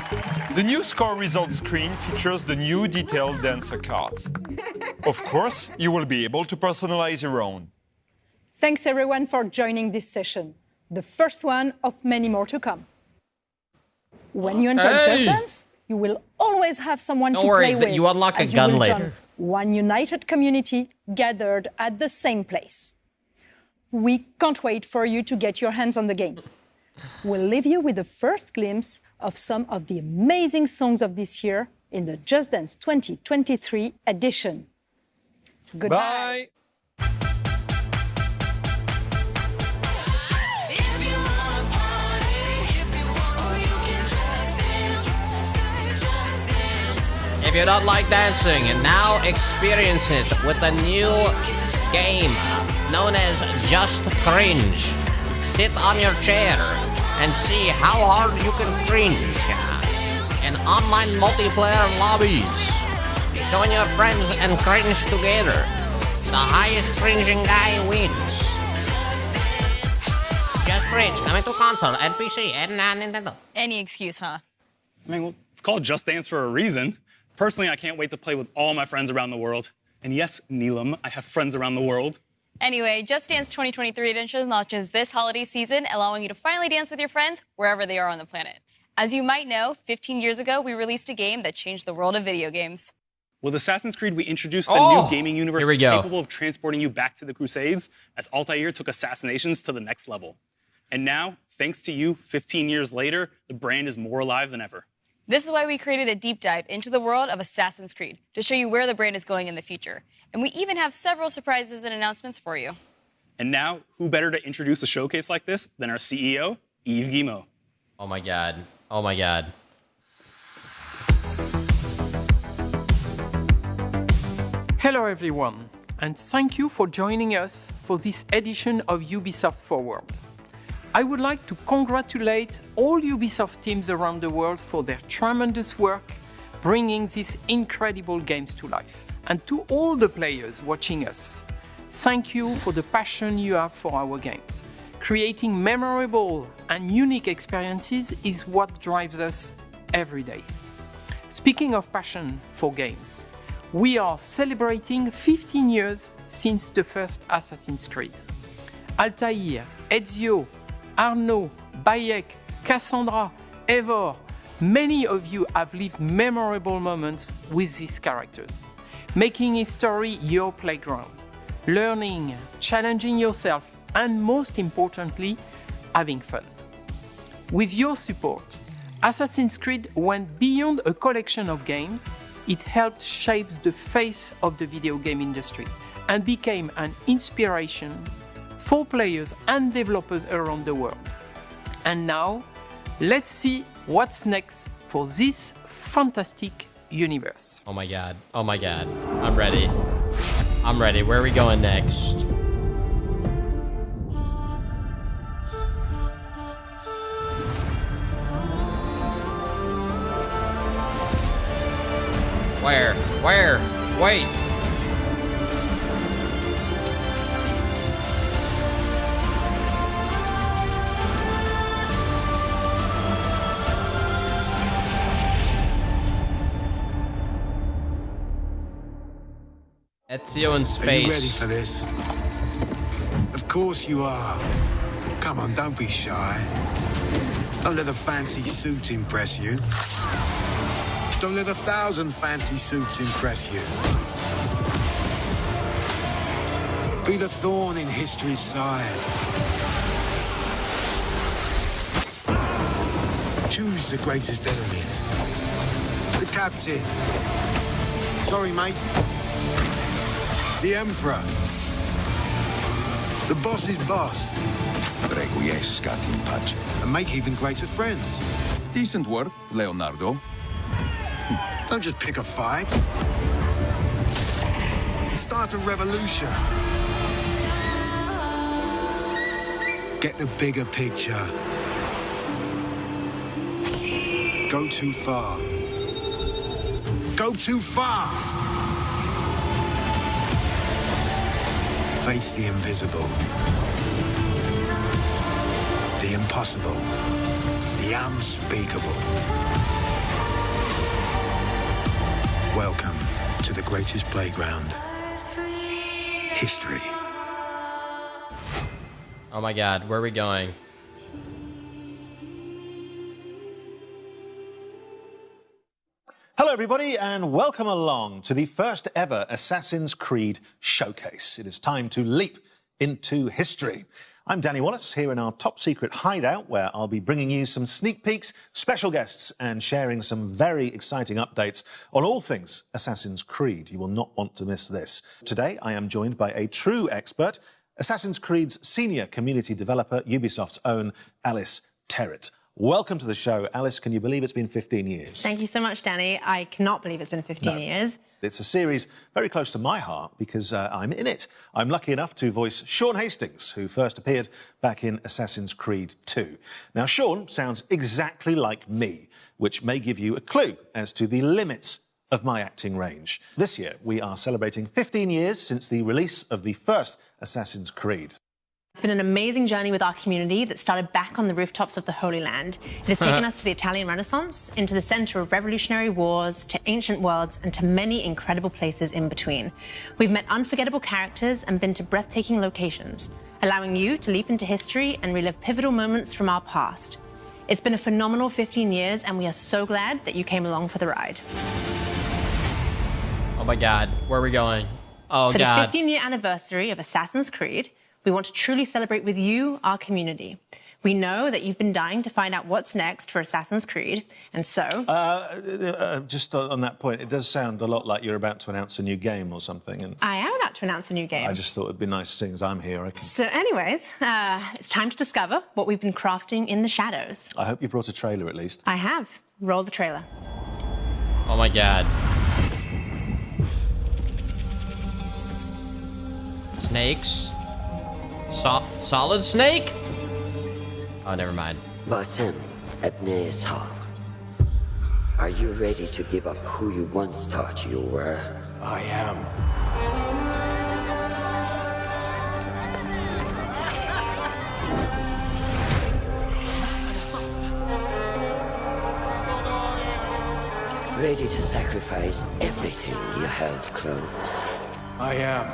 The new score results screen features the new detailed dancer cards. Of course, you will be able to personalize your own. Thanks everyone for joining this session, the first one of many more to come. When you enjoy Just Dance, you will always have someone to play with. You unlock a as you gun will later. join one united community gathered at the same place. We can't wait for you to get your hands on the game. We'll leave you with the first glimpse of some of the amazing songs of this year in the Just Dance 2023 edition. Goodbye. Bye. If you don't like dancing, now experience it with a new game known as Just Cringe. Sit on your chair and see how hard you can cringe in online multiplayer lobbies. Join your friends and cringe together. The highest cringing guy wins. Just Cringe, coming to console and PC and Nintendo. Any excuse, huh? I mean, well, it's called Just Dance for a reason. Personally, I can't wait to play with all my friends around the world. And yes, Neelam, I have friends around the world. Anyway, Just Dance 2023 edition launches this holiday season, allowing you to finally dance with your friends wherever they are on the planet. As you might know, 15 years ago, we released a game that changed the world of video games. With Assassin's Creed, we introduced a new gaming universe capable of transporting you back to the Crusades, as Altair took assassinations to the next level. And now, thanks to you, 15 years later, the brand is more alive than ever. This is why we created a deep dive into the world of Assassin's Creed to show you where the brand is going in the future. And we even have several surprises and announcements for you. And now, who better to introduce a showcase like this than our CEO, Yves Guillemot. Oh my God. Oh my God. Hello everyone, and thank you for joining us for this edition of Ubisoft Forward. I would like to congratulate all Ubisoft teams around the world for their tremendous work bringing these incredible games to life. And to all the players watching us, thank you for the passion you have for our games. Creating memorable and unique experiences is what drives us every day. Speaking of passion for games, we are celebrating 15 years since the first Assassin's Creed. Altair, Ezio, Arnaud, Bayek, Cassandra, Eivor, many of you have lived memorable moments with these characters, making history your playground, learning, challenging yourself, and most importantly, having fun. With your support, Assassin's Creed went beyond a collection of games. It helped shape the face of the video game industry and became an inspiration for players and developers around the world. And now, let's see what's next for this fantastic universe. Oh my god. Oh my god. I'm ready. I'm ready. Where are we going next? Where? Where? Wait. Ezio in space. Are you ready for this? Of course you are. Come on, don't be shy. Don't let a fancy suit impress you. Don't let 1,000 fancy suits impress you. Be the thorn in history's side. Choose the greatest enemies. The captain. Sorry, mate. The Emperor. The boss's boss. Requiescat in pace. And make even greater friends. Decent work, Leonardo. Don't just pick a fight. Start a revolution. Get the bigger picture. Go too far. Go too fast. Face the invisible. The impossible. The unspeakable. Welcome to the greatest playground. History. Oh my god, where are we going? Hello everybody and welcome along to the first ever Assassin's Creed showcase. It is time to leap into history. I'm Danny Wallace here in our top secret hideout where I'll be bringing you some sneak peeks, special guests and sharing some very exciting updates on all things Assassin's Creed. You will not want to miss this. Today I am joined by a true expert, Assassin's Creed's senior community developer, Ubisoft's own Alice Terrett. Welcome to the show. Alice, can you believe it's been 15 years? Thank you so much, Danny. I cannot believe it's been 15 years. It's a series very close to my heart because I'm in it. I'm lucky enough to voice Sean Hastings, who first appeared back in Assassin's Creed 2. Now, Sean sounds exactly like me, which may give you a clue as to the limits of my acting range. This year, we are celebrating 15 years since the release of the first Assassin's Creed. It's been an amazing journey with our community that started back on the rooftops of the Holy Land. It has taken us to the Italian Renaissance, into the centre of revolutionary wars, to ancient worlds, and to many incredible places in between. We've met unforgettable characters and been to breathtaking locations, allowing you to leap into history and relive pivotal moments from our past. It's been a phenomenal 15 years, and we are so glad that you came along for the ride. Oh my god, where are we going? Oh for god. the 15-year anniversary of Assassin's Creed, we want to truly celebrate with you, our community. We know that you've been dying to find out what's next for Assassin's Creed, and so... Just on that point, it does sound a lot like you're about to announce a new game or something. And I am about to announce a new game. I just thought it'd be nice, seeing as I'm here. So anyways, it's time to discover what we've been crafting in the shadows. I hope you brought a trailer at least. I have. Roll the trailer. Oh my god. Snakes? Solid snake? Oh, never mind. Basim Ebne's Hawk. Are you ready to give up who you once thought you were? I am. Ready to sacrifice everything you held close? I am.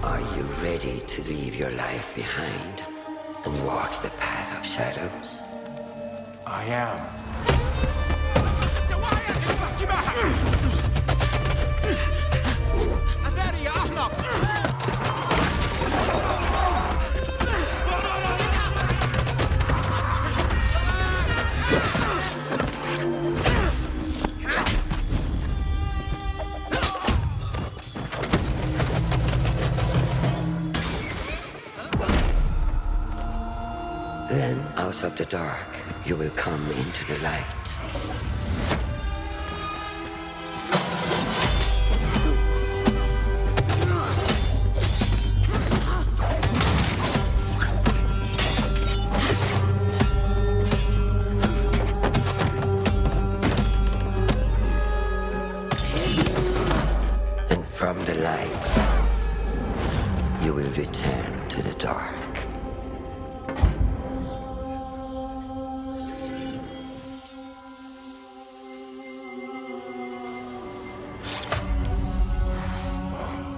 Are you ready to leave your life behind and walk the path of shadows? I am. of the dark, you will come into the light. And from the light, you will return to the dark.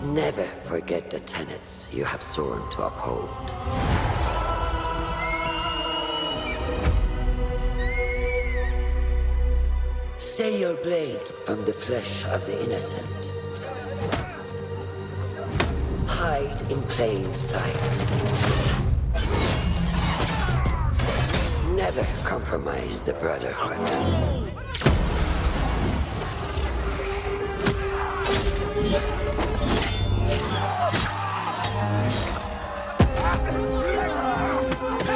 Never forget the tenets you have sworn to uphold. Stay your blade from the flesh of the innocent. Hide in plain sight. Never compromise the Brotherhood.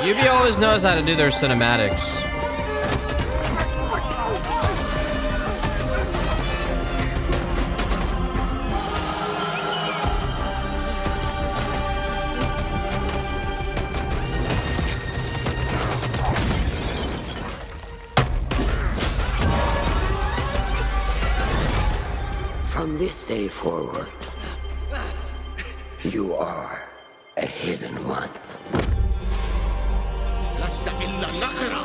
Ubi always knows how to do their cinematics. From this day forward, you are a hidden one. لست إلا نقرة.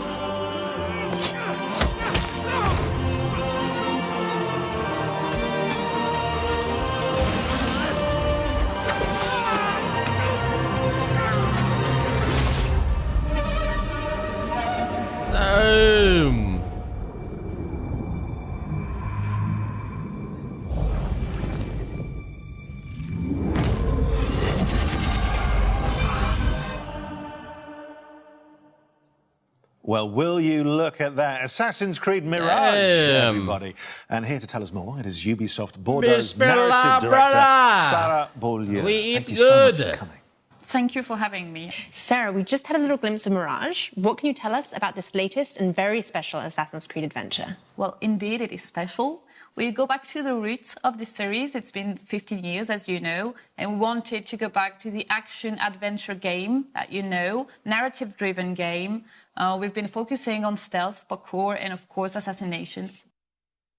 Damn. Well, will you look at that? Assassin's Creed Mirage, Damn. everybody. And here to tell us more, it is Ubisoft Bordeaux's Bismillah, narrative director, brother. Sarah Beaulieu. We eat Thank you so much good. for coming. Thank you for having me. Sarah, we just had a little glimpse of Mirage. What can you tell us about this latest and very special Assassin's Creed adventure? Well, indeed, it is special. We go back to the roots of the series. It's been 15 years, as you know, and we wanted to go back to the action-adventure game that you know, narrative-driven game. We've been focusing on stealth, parkour, and, of course, assassinations.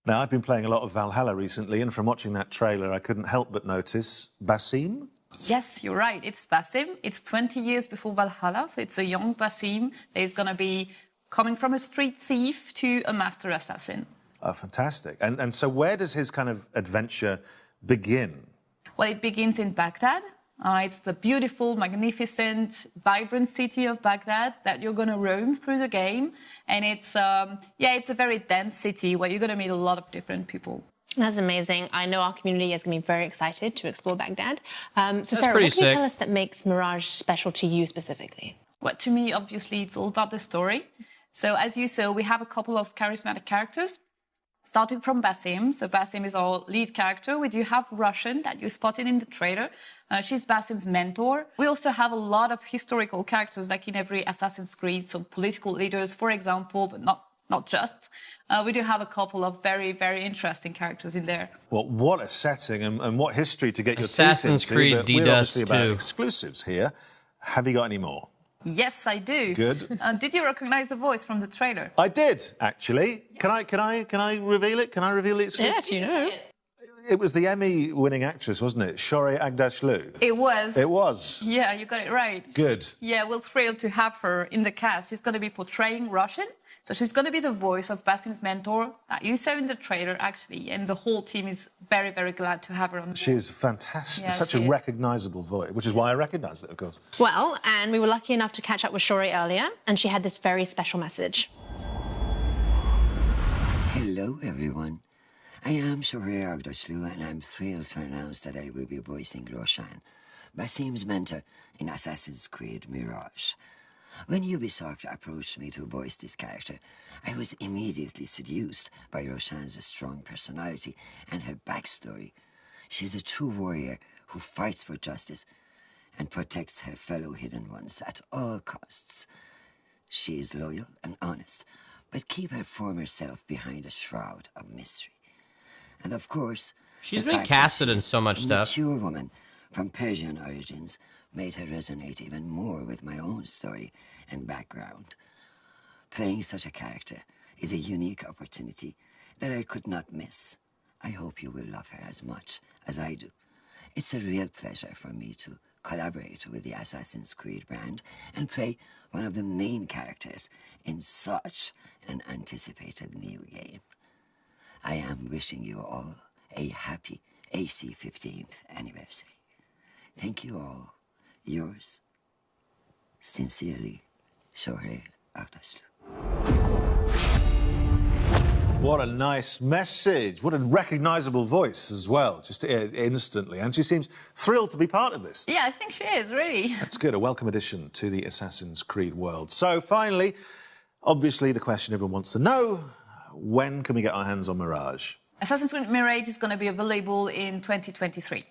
Now, I've been playing a lot of Valhalla recently, and from watching that trailer, I couldn't help but notice Basim. Yes, you're right. It's Basim. It's 20 years before Valhalla, so it's a young Basim that is going to be coming from a street thief to a master assassin. Oh, fantastic. And so where does his kind of adventure begin? Well, it begins in Baghdad. It's the beautiful, magnificent, vibrant city of Baghdad that you're going to roam through the game. And it's a very dense city where you're going to meet a lot of different people. That's amazing. I know our community is going to be very excited to explore Baghdad. So, Sarah, pretty what can you sick. tell us that makes Mirage special to you specifically? Well, to me, obviously, it's all about the story. So, as you saw, we have a couple of charismatic characters. Starting from Basim. So Basim is our lead character. We do have Russian that you spotted in the trailer. She's Basim's mentor. We also have a lot of historical characters, like in every Assassin's Creed. So political leaders, for example, but not just. We do have a couple of very, very interesting characters in there. Well, what a setting and what history to get your Assassin's teeth into. Creed But we're DDoS obviously about 2. exclusives here. Have you got any more? Yes, I do. Good. Did you recognize the voice from the trailer? I did, actually. Can I reveal it? Can I reveal the exclusive? Yeah, if you know. It was the Emmy-winning actress, wasn't it? Shorey Agdashlu. It was. It was. Yeah, you got it right. Good. Yeah, we're thrilled to have her in the cast. She's going to be portraying Russian. So she's going to be the voice of Basim's mentor that you saw in the trailer, actually. And the whole team is very, very glad to have her on board. She is fantastic. Yeah, Such she a is. recognisable voice, which is why I recognised it, of course. Well, and we were lucky enough to catch up with Shori earlier, and she had this very special message. Hello, everyone. I am Shorey Agdashlu, and I'm thrilled to announce that I will be voicing Roshan, Basim's mentor in Assassin's Creed Mirage. When Ubisoft approached me to voice this character, I was immediately seduced by Roshan's strong personality and her backstory. She's a true warrior who fights for justice and protects her fellow hidden ones at all costs. She is loyal and honest, but keep her former self behind a shroud of mystery. And of course, she's been casted in so much stuff. A mature woman from Persian origins made her resonate even more with my own story and background. Playing such a character is a unique opportunity that I could not miss. I hope you will love her as much as I do. It's a real pleasure for me to collaborate with the Assassin's Creed brand and play one of the main characters in such an anticipated new game. I am wishing you all a happy AC 15th anniversary. Thank you all. Yours, sincerely, Shohreh Aghdashloo. What a nice message. What a recognizable voice as well, just instantly. And she seems thrilled to be part of this. Yeah, I think she is, really. That's good. A welcome addition to the Assassin's Creed world. So finally, obviously the question everyone wants to know, when can we get our hands on Mirage? Assassin's Creed Mirage is going to be available in 2023.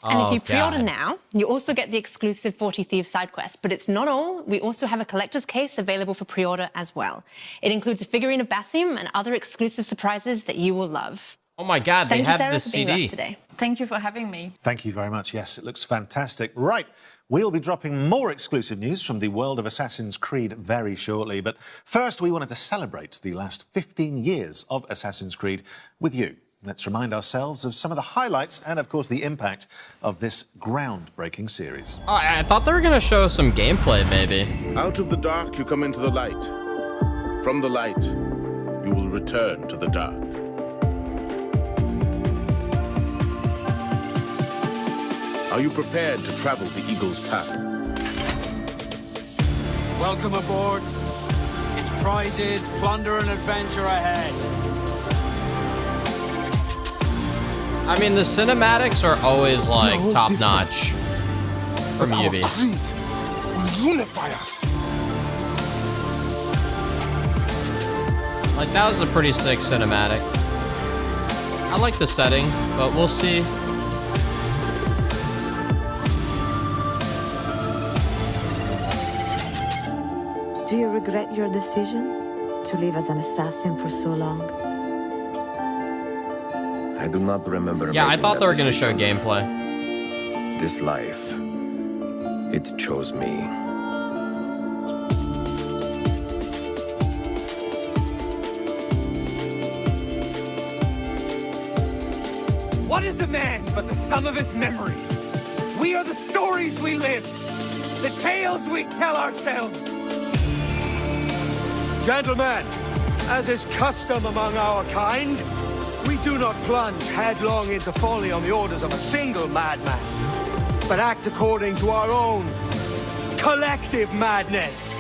And if you pre-order now, you also get the exclusive 40 Thieves side quest. But it's not all. We also have a collector's case available for pre-order as well. It includes a figurine of Basim and other exclusive surprises that you will love. Oh my God, they have the CD. Thank you for having me. Thank you very much. Yes, it looks fantastic. Right, we'll be dropping more exclusive news from the world of Assassin's Creed very shortly. But first, we wanted to celebrate the last 15 years of Assassin's Creed with you. Let's remind ourselves of some of the highlights and, of course, the impact of this groundbreaking series. Oh, I thought they were going to show some gameplay, maybe. Out of the dark, you come into the light. From the light, you will return to the dark. Are you prepared to travel the Eagle's path? Welcome aboard. It's prizes, plunder, and adventure ahead. I mean, the cinematics are always, like, top-notch from Ubi. Will unify us. Like, that was a pretty sick cinematic. I like the setting, but we'll see. Do you regret your decision to live as an assassin for so long? I do not remember. Yeah, I thought they were going to show gameplay. This life, it chose me. What is a man but the sum of his memories? We are the stories we live, the tales we tell ourselves. Gentlemen, as is custom among our kind, we do not plunge headlong into folly on the orders of a single madman, but act according to our own collective madness.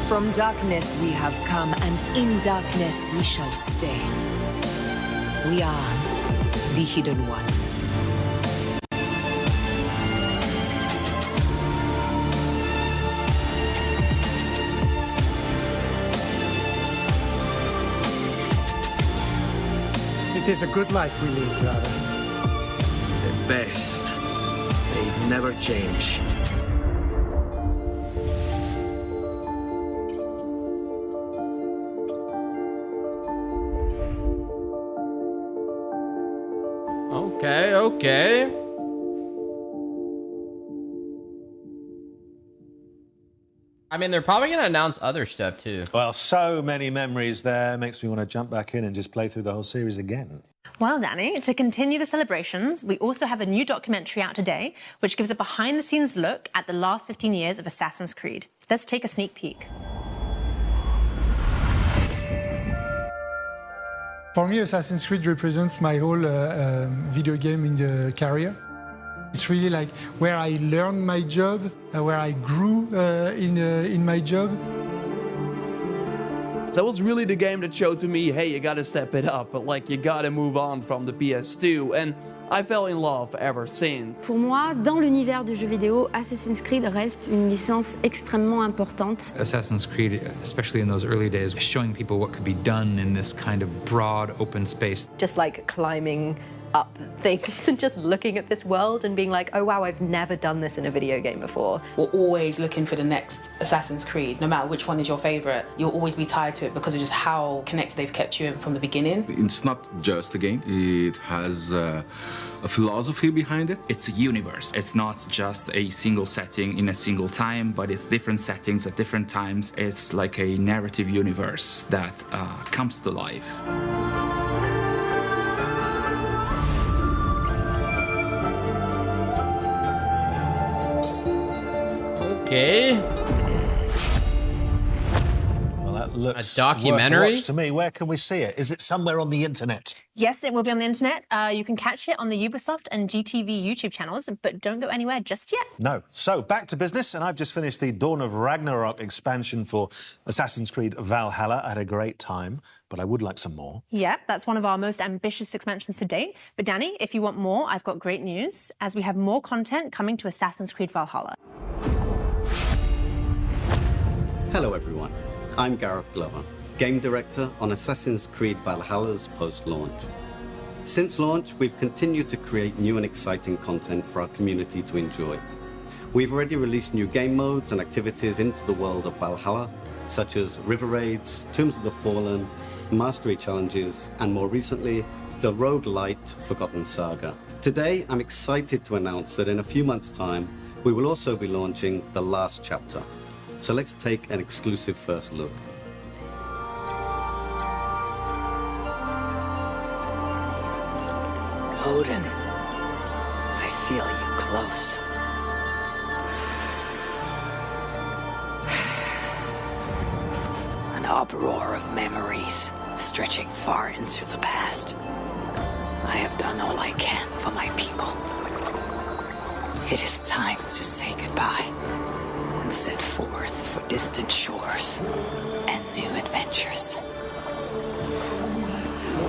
From darkness we have come, and in darkness we shall stay. We are the Hidden Ones. It is a good life we lead, brother. The best. They never change. Okay. I mean, they're probably going to announce other stuff, too. Well, so many memories there. Makes me want to jump back in and just play through the whole series again. Well, Danny, to continue the celebrations, we also have a new documentary out today, which gives a behind-the-scenes look at the last 15 years of Assassin's Creed. Let's take a sneak peek. For me, Assassin's Creed represents my whole video game in the career. It's really like where I learned my job, where I grew in my job. That was really the game that showed to me, hey, you gotta step it up, but like you gotta move on from the PS2, and I fell in love ever since. Pour moi, dans l'univers du jeu vidéo, Assassin's Creed reste une licence extrêmement importante. Assassin's Creed, especially in those early days, showing people what could be done in this kind of broad, open space. Just like climbing up things and just looking at this world and being like, oh wow, I've never done this in a video game before. We're always looking for the next Assassin's Creed. No matter which one is your favorite, you'll always be tied to it because of just how connected they've kept you in from the beginning. It's not just a game. It has a philosophy behind it. It's a universe. It's not just a single setting in a single time, but it's different settings at different times. It's like a narrative universe that comes to life. Okay. Well, that looks a documentary worth a watch to me. Where can we see it? Is it somewhere on the internet? Yes, it will be on the internet. You can catch it on the Ubisoft and GTV YouTube channels, but don't go anywhere just yet. No. So, back to business, and I've just finished the Dawn of Ragnarok expansion for Assassin's Creed Valhalla. I had a great time, but I would like some more. Yeah, that's one of our most ambitious expansions to date. But Danny, if you want more, I've got great news, as we have more content coming to Assassin's Creed Valhalla. Hello everyone, I'm Gareth Glover, Game Director on Assassin's Creed Valhalla's post-launch. Since launch, we've continued to create new and exciting content for our community to enjoy. We've already released new game modes and activities into the world of Valhalla, such as River Raids, Tombs of the Fallen, Mastery Challenges, and more recently, the roguelite Forgotten Saga. Today, I'm excited to announce that in a few months' time, we will also be launching the last chapter. So let's take an exclusive first look. Odin, I feel you close. An uproar of memories stretching far into the past. I have done all I can for my people. It is time to say goodbye and set forth for distant shores and new adventures.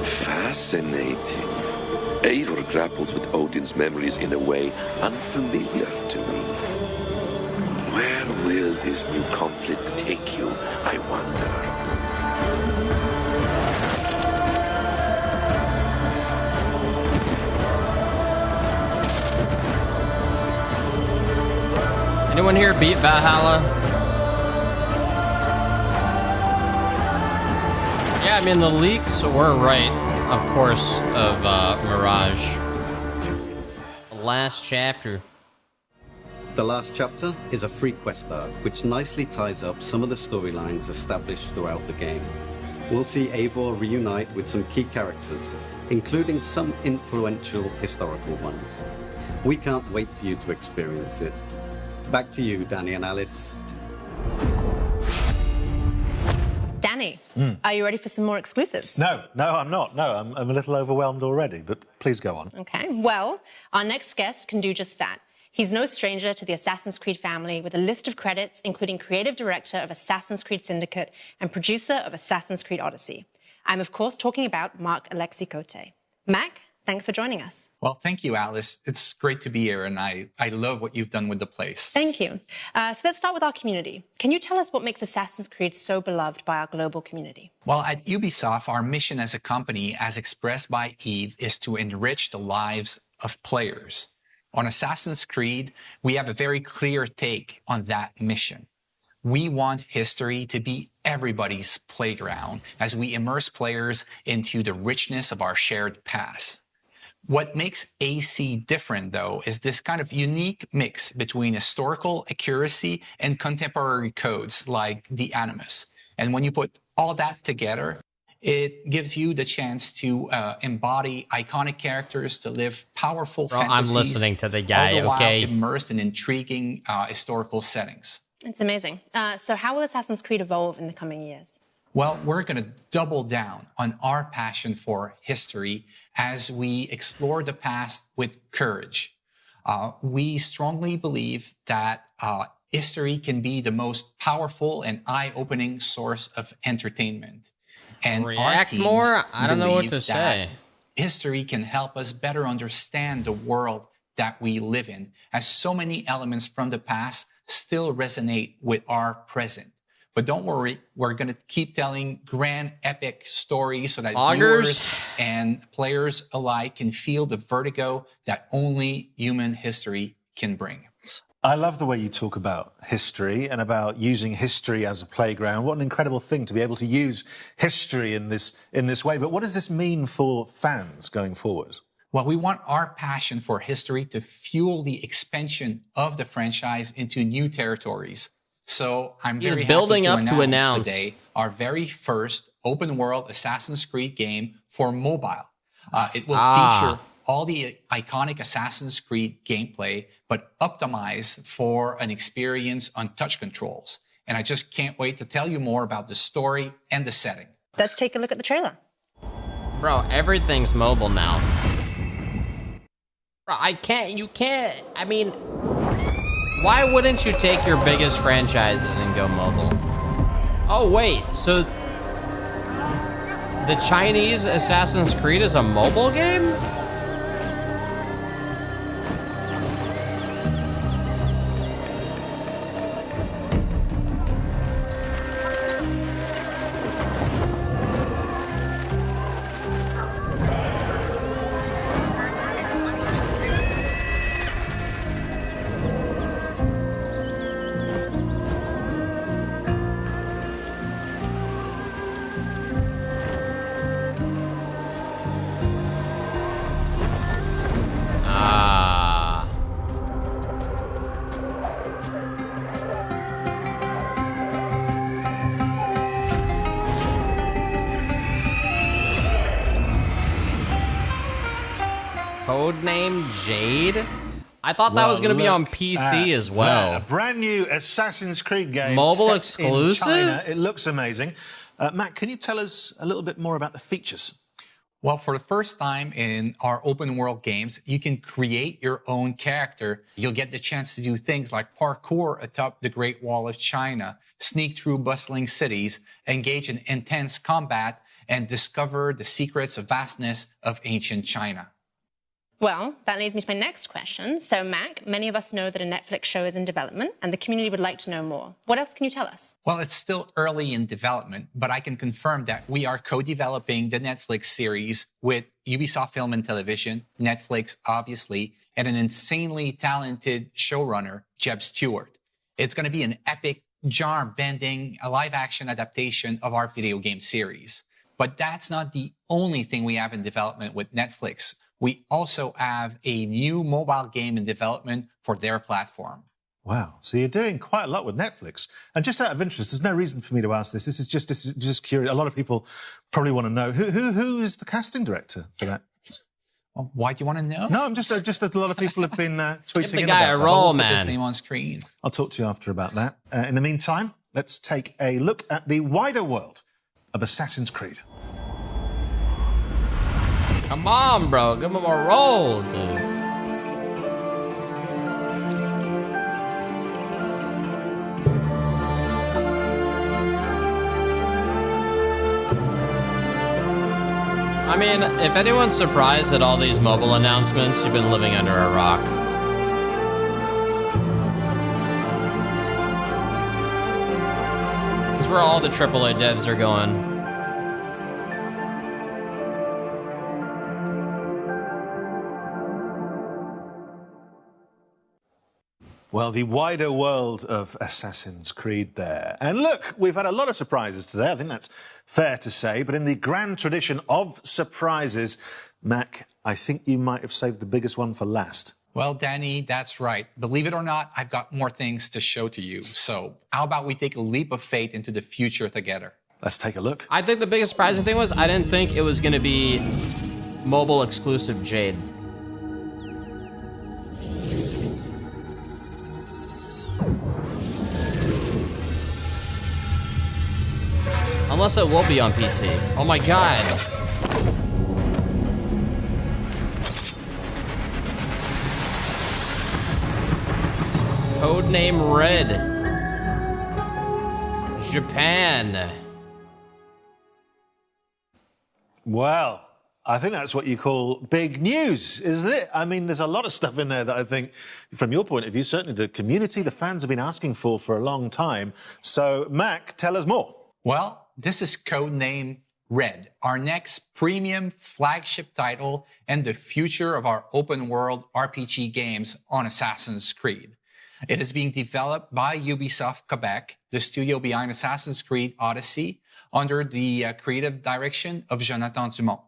Fascinating. Eivor grapples with Odin's memories in a way unfamiliar to me. Where will this new conflict take you, I wonder? Anyone here beat Valhalla? Yeah, I mean, the leaks were right, of course, of Mirage. The last chapter. The last chapter is a free quest arc, which nicely ties up some of the storylines established throughout the game. We'll see Eivor reunite with some key characters, including some influential historical ones. We can't wait for you to experience it. Back to you, Danny and Alice. Danny, are you ready for some more exclusives? No, I'm not. No, I'm a little overwhelmed already, but please go on. Okay, well, our next guest can do just that. He's no stranger to the Assassin's Creed family, with a list of credits including creative director of Assassin's Creed Syndicate and producer of Assassin's Creed Odyssey. I'm, of course, talking about Marc Alexis Cote. Mac, thanks for joining us. Well, thank you, Alice. It's great to be here, and I love what you've done with the place. Thank you. So let's start with our community. Can you tell us what makes Assassin's Creed so beloved by our global community? Well, at Ubisoft, our mission as a company, as expressed by Yves, is to enrich the lives of players. On Assassin's Creed, we have a very clear take on that mission. We want history to be everybody's playground as we immerse players into the richness of our shared past. What makes AC different, though, is this kind of unique mix between historical accuracy and contemporary codes like the Animus. And when you put all that together, it gives you the chance to embody iconic characters, to live powerful fantasies. I'm listening to the guy, all the okay? While immersed in intriguing historical settings. It's amazing. So how will Assassin's Creed evolve in the coming years? Well, we're going to double down on our passion for history as we explore the past with courage. We strongly believe that history can be the most powerful and eye-opening source of entertainment. And our teams more? I don't know what believe to say. History can help us better understand the world that we live in, as so many elements from the past still resonate with our present. But don't worry, we're going to keep telling grand epic stories so that Augers. viewers and players alike can feel the vertigo that only human history can bring. I love the way you talk about history and about using history as a playground. What an incredible thing to be able to use history in this way. But what does this mean for fans going forward? Well, we want our passion for history to fuel the expansion of the franchise into new territories. So I'm very building happy up to announce today our very first open world Assassin's Creed game for mobile. It will feature all the iconic Assassin's Creed gameplay, but optimized for an experience on touch controls. And I just can't wait to tell you more about the story and the setting. Let's take a look at the trailer. Bro, everything's mobile now. Bro, I mean, why wouldn't you take your biggest franchises and go mobile? Oh, wait, so the Chinese Assassin's Creed is a mobile game? Codename Jade? I thought that was going to be on PC as well. A brand new Assassin's Creed game. Mobile set exclusive? in China. It looks amazing. Matt, can you tell us a little bit more about the features? Well, for the first time in our open world games, you can create your own character. You'll get the chance to do things like parkour atop the Great Wall of China, sneak through bustling cities, engage in intense combat, and discover the secrets of vastness of ancient China. Well, that leads me to my next question. So, Mac, many of us know that a Netflix show is in development, and the community would like to know more. What else can you tell us? Well, it's still early in development, but I can confirm that we are co-developing the Netflix series with Ubisoft Film and Television, Netflix, obviously, and an insanely talented showrunner, Jeb Stewart. It's going to be an epic, genre-bending, live-action adaptation of our video game series. But that's not the only thing we have in development with Netflix. We also have a new mobile game in development for their platform. Wow. So you're doing quite a lot with Netflix. And just out of interest, there's no reason for me to ask this. This is just curious. A lot of people probably want to know. Who is the casting director for that? Well, why do you want to know? No, I'm just that a lot of people have been tweeting Give the in guy about a that. role, Put man. his name on screen. I'll talk to you after about that. In the meantime, let's take a look at the wider world of Assassin's Creed. Come on, bro. Give him a roll, dude. I mean, if anyone's surprised at all these mobile announcements, you've been living under a rock. This is where all the AAA devs are going. Well, the wider world of Assassin's Creed there. And look, we've had a lot of surprises today. I think that's fair to say. But in the grand tradition of surprises, Mac, I think you might have saved the biggest one for last. Well, Danny, that's right. Believe it or not, I've got more things to show to you. So how about we take a leap of faith into the future together? Let's take a look. I think the biggest surprising thing was I didn't think it was going to be mobile exclusive Jade. Unless it will be on PC. Oh my god. Codename Red. Japan. Well, I think that's what you call big news, isn't it? I mean, there's a lot of stuff in there that I think, from your point of view, certainly the community, the fans have been asking for a long time. So, Mac, tell us more. Well, this is codename Red, our next premium flagship title and the future of our open-world RPG games on Assassin's Creed. It is being developed by Ubisoft Quebec, the studio behind Assassin's Creed Odyssey, under the creative direction of Jonathan Dumont.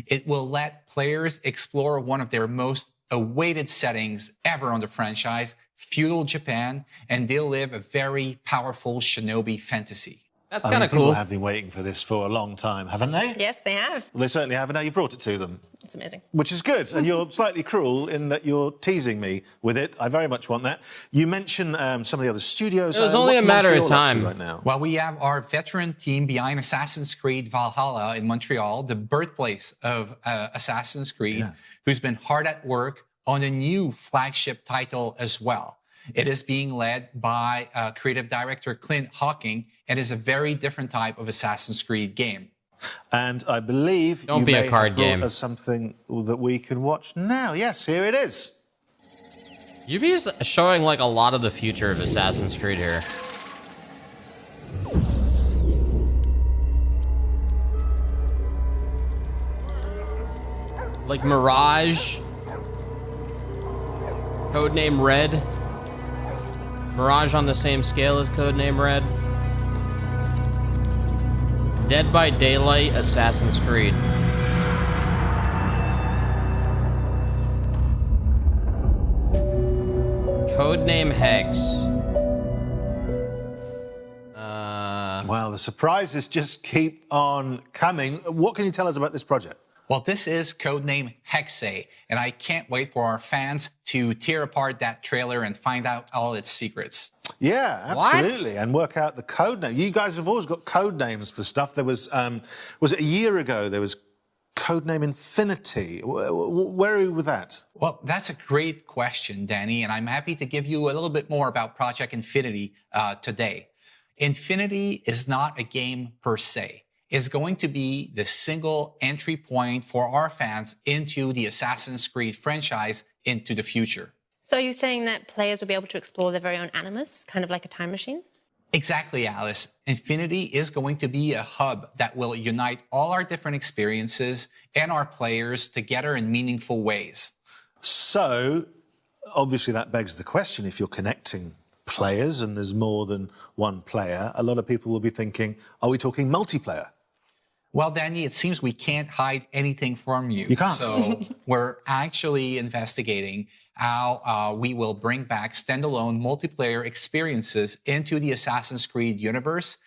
It will let players explore one of their most awaited settings ever on the franchise, feudal Japan, and they'll live a very powerful shinobi fantasy. That's kind of cool. People have been waiting for this for a long time, haven't they? Yes, they have. Well, they certainly have, and now you brought it to them. It's amazing. Which is good, and you're slightly cruel in that you're teasing me with it. I very much want that. You mentioned some of the other studios. It was only a matter of time. Right now? Well, we have our veteran team behind Assassin's Creed Valhalla in Montreal, the birthplace of Assassin's Creed, who's been hard at work on a new flagship title as well. It is being led by creative director Clint Hawking, and is a very different type of Assassin's Creed game. And I believe Don't be a card game. As something that we can watch now. Yes, here it is. Ubi's showing like a lot of the future of Assassin's Creed here. Like Mirage, Codename Red. Mirage on the same scale as Codename Red. Dead by Daylight, Assassin's Creed. Codename Hex. Well, the surprises just keep on coming. What can you tell us about this project? Well, this is codename Hexe, and I can't wait for our fans to tear apart that trailer and find out all its secrets. Yeah, absolutely, and work out the code name. You guys have always got code names for stuff. There was it a year ago? There was codename Infinity. Where are you with that? Well, that's a great question, Danny, and I'm happy to give you a little bit more about Project Infinity today. Infinity is not a game per se. It's going to be the single entry point for our fans into the Assassin's Creed franchise into the future. So are you saying that players will be able to explore their very own animus, kind of like a time machine? Exactly, Alice. Infinity is going to be a hub that will unite all our different experiences and our players together in meaningful ways. So, obviously that begs the question, if you're connecting players and there's more than one player, a lot of people will be thinking, are we talking multiplayer? Well, Danny, it seems we can't hide anything from you. You can't. So we're actually investigating how we will bring back standalone multiplayer experiences into the Assassin's Creed universe,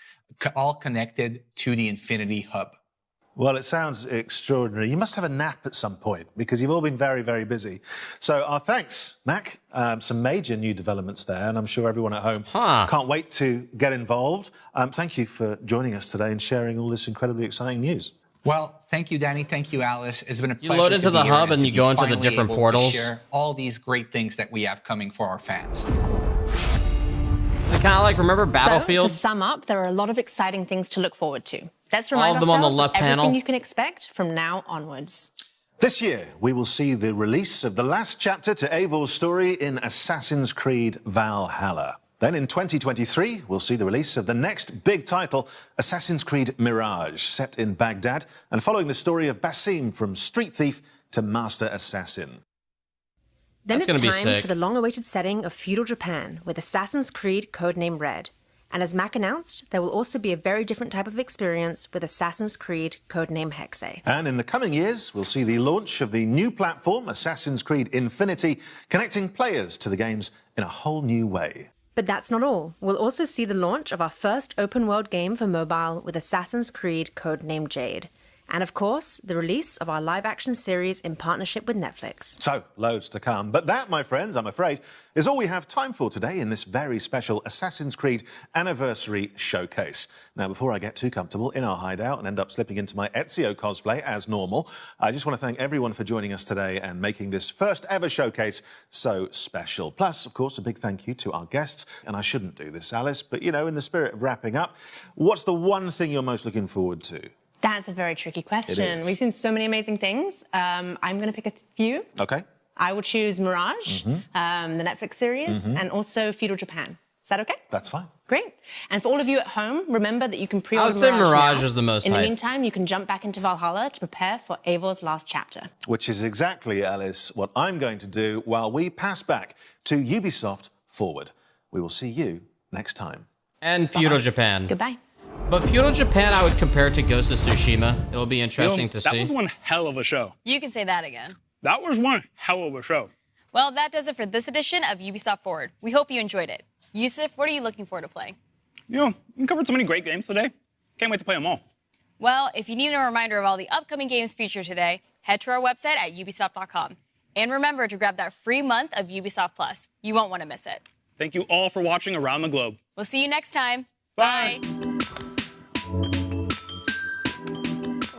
all connected to the Infinity Hub. Well, it sounds extraordinary. You must have a nap at some point, because you've all been very, very busy. So our thanks, Mac. Some major new developments there, and I'm sure everyone at home can't wait to get involved. Thank you for joining us today and sharing all this incredibly exciting news. Well, thank you, Danny. Thank you, Alice. It's been a pleasure. You load into the hub and you go into the different portals. Share all these great things that we have coming for our fans. It's kind of like, remember Battlefield? So, to sum up, there are a lot of exciting things to look forward to. Let's remind All of them on the ourselves left of everything panel. you can expect from now onwards. This year, we will see the release of the last chapter to Eivor's story in Assassin's Creed Valhalla. Then in 2023, we'll see the release of the next big title, Assassin's Creed Mirage, set in Baghdad and following the story of Basim from street thief to master assassin. Then That's it's gonna be time sick. for the long-awaited setting of feudal Japan with Assassin's Creed codename Red. And as Mac announced, there will also be a very different type of experience with Assassin's Creed codename Hexe. And in the coming years, we'll see the launch of the new platform, Assassin's Creed Infinity, connecting players to the games in a whole new way. But that's not all. We'll also see the launch of our first open-world game for mobile with Assassin's Creed codename Jade. And of course, the release of our live-action series in partnership with Netflix. So, loads to come. But that, my friends, I'm afraid, is all we have time for today in this very special Assassin's Creed Anniversary Showcase. Now, before I get too comfortable in our hideout and end up slipping into my Ezio cosplay as normal, I just want to thank everyone for joining us today and making this first ever showcase so special. Plus, of course, a big thank you to our guests. And I shouldn't do this, Alice, but, you know, in the spirit of wrapping up, what's the one thing you're most looking forward to That's a very tricky question. It is. We've seen so many amazing things. I'm going to pick a few. Okay. I would choose Mirage, the Netflix series, and also Feudal Japan. Is that okay? That's fine. Great. And for all of you at home, remember that you can pre-order I would say Mirage now. is the most In the hype. meantime, you can jump back into Valhalla to prepare for Eivor's last chapter. Which is exactly, Alice, what I'm going to do while we pass back to Ubisoft Forward. We will see you next time. And Feudal Japan. Goodbye. But Feudal Japan, I would compare to Ghost of Tsushima. It'll be interesting to see. That was one hell of a show. You can say that again. That was one hell of a show. Well, that does it for this edition of Ubisoft Forward. We hope you enjoyed it. Yusuf, what are you looking forward to playing? We covered so many great games today. Can't wait to play them all. Well, if you need a reminder of all the upcoming games featured today, head to our website at ubisoft.com. And remember to grab that free month of Ubisoft Plus. You won't want to miss it. Thank you all for watching around the globe. We'll see you next time. Bye.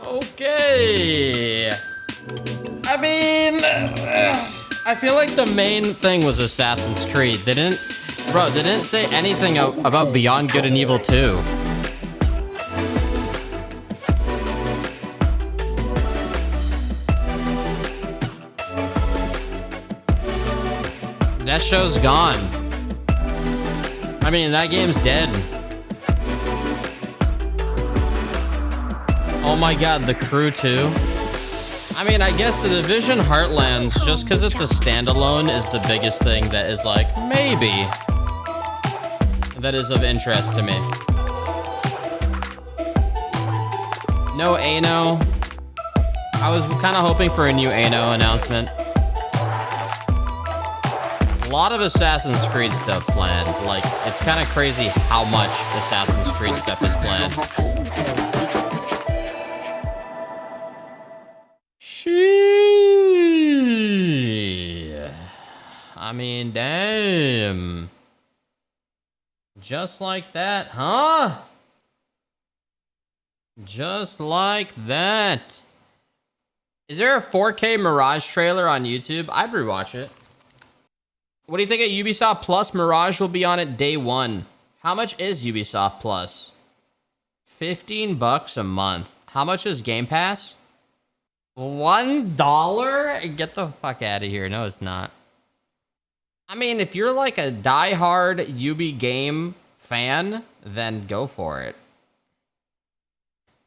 Okay. I mean, I feel like the main thing was Assassin's Creed. They didn't say anything about Beyond Good and Evil 2. That show's gone. I mean, that game's dead. Oh my god, The Crew 2. I mean, I guess The Division Heartlands, just because it's a standalone, is the biggest thing that is like, maybe, that is of interest to me. No Ano. I was kind of hoping for a new Ano announcement. A lot of Assassin's Creed stuff planned. Like, it's kind of crazy how much Assassin's Creed stuff is planned. I mean, damn. Just like that, huh? Just like that. Is there a 4K Mirage trailer on YouTube? I'd rewatch it. What do you think of Ubisoft Plus? Mirage will be on it day one. How much is Ubisoft Plus? $15 a month. How much is Game Pass? $1? Get the fuck out of here. No, it's not. I mean, if you're like a diehard Ubi game fan, then go for it.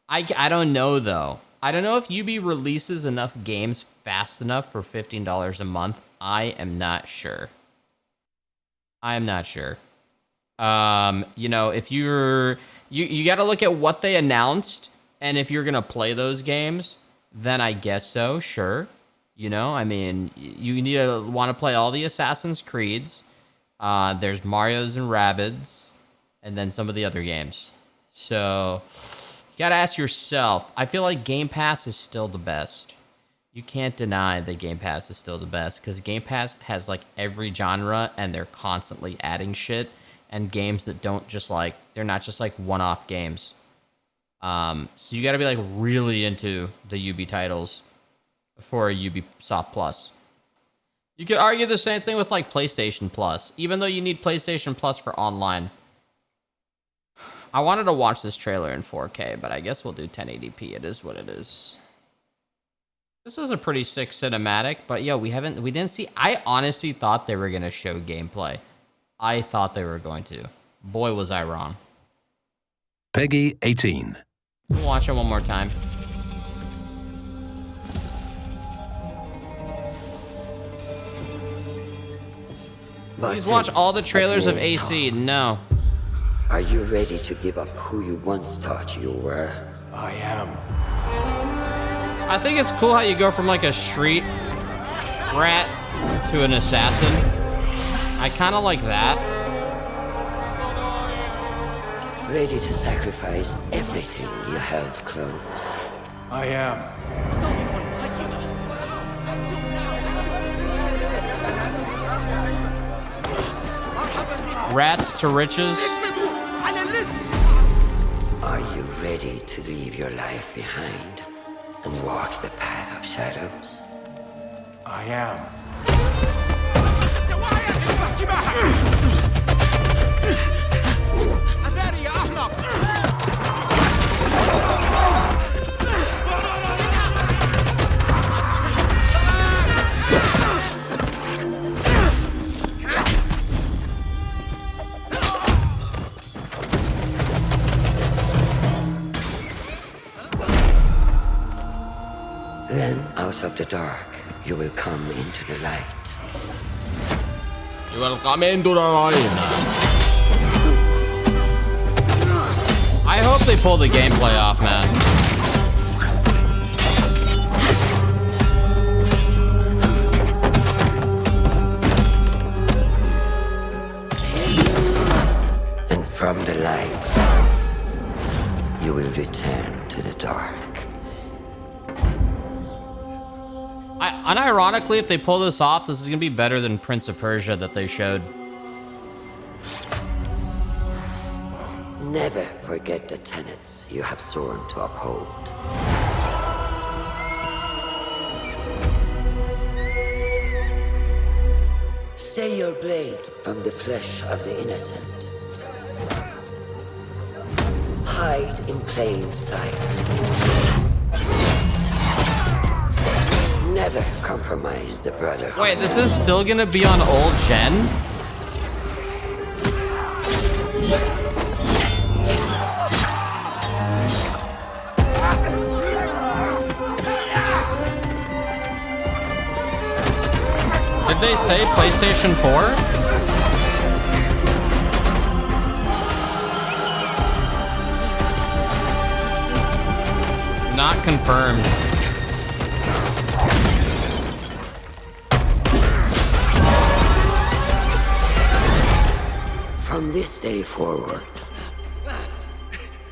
I don't know, though. I don't know if Ubi releases enough games fast enough for $15 a month. I am not sure. I am not sure. You know, if you got to look at what they announced, and if you're going to play those games, then I guess so, sure. You know, I mean, you need to want to play all the Assassin's Creeds. There's Mario's and Rabbids, and then some of the other games. So, you got to ask yourself. I feel like Game Pass is still the best. You can't deny that Game Pass is still the best, because Game Pass has, like, every genre, and they're constantly adding shit, and games that don't just, like, they're not just, like, one-off games. So you got to be, like, really into the Ubi titles for Ubisoft Plus. You could argue the same thing with, like, PlayStation Plus, even though you need PlayStation Plus for online. I wanted to watch this trailer in 4K, but I guess we'll do 1080p. It is what it is. This is a pretty sick cinematic, but yeah, we didn't see. I honestly thought they were gonna show gameplay. I thought they were going to. Boy, was I wrong. Peggy 18. We'll watch it one more time. Please watch all the trailers of AC. No. Are you ready to give up who you once thought you were? I am. I think it's cool how you go from like a street rat to an assassin. I kind of like that. Ready to sacrifice everything you held close. I am. Rats to riches. Are you ready to leave your life behind and walk the path of shadows? I am. Out of the dark, you will come into the light. You will come into the light. I hope they pull the gameplay off, man. And from the light, you will return to the dark. Unironically, if they pull this off, this is gonna be better than Prince of Persia that they showed. Never forget the tenets you have sworn to uphold. Stay your blade from the flesh of the innocent. Hide in plain sight. Never compromise the brotherhood. Wait, this is still gonna be on old gen? Did they say PlayStation 4? Not confirmed. From this day forward,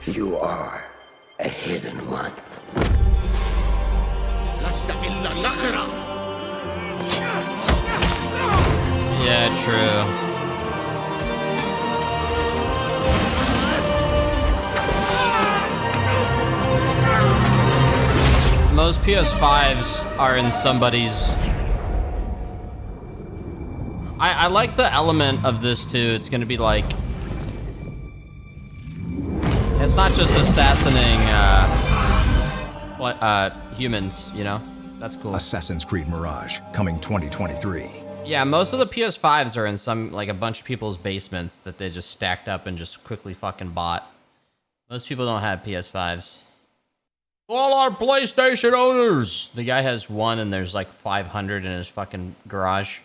you are a hidden one. Yeah, true. Most PS5s are in somebody's... I like the element of this too. It's gonna be like... It's not just assassinating humans, you know? That's cool. Assassin's Creed Mirage, coming 2023. Yeah, most of the PS5s are in some, like, a bunch of people's basements that they just stacked up and just quickly fucking bought. Most people don't have PS5s. All our PlayStation owners! The guy has one and there's like 500 in his fucking garage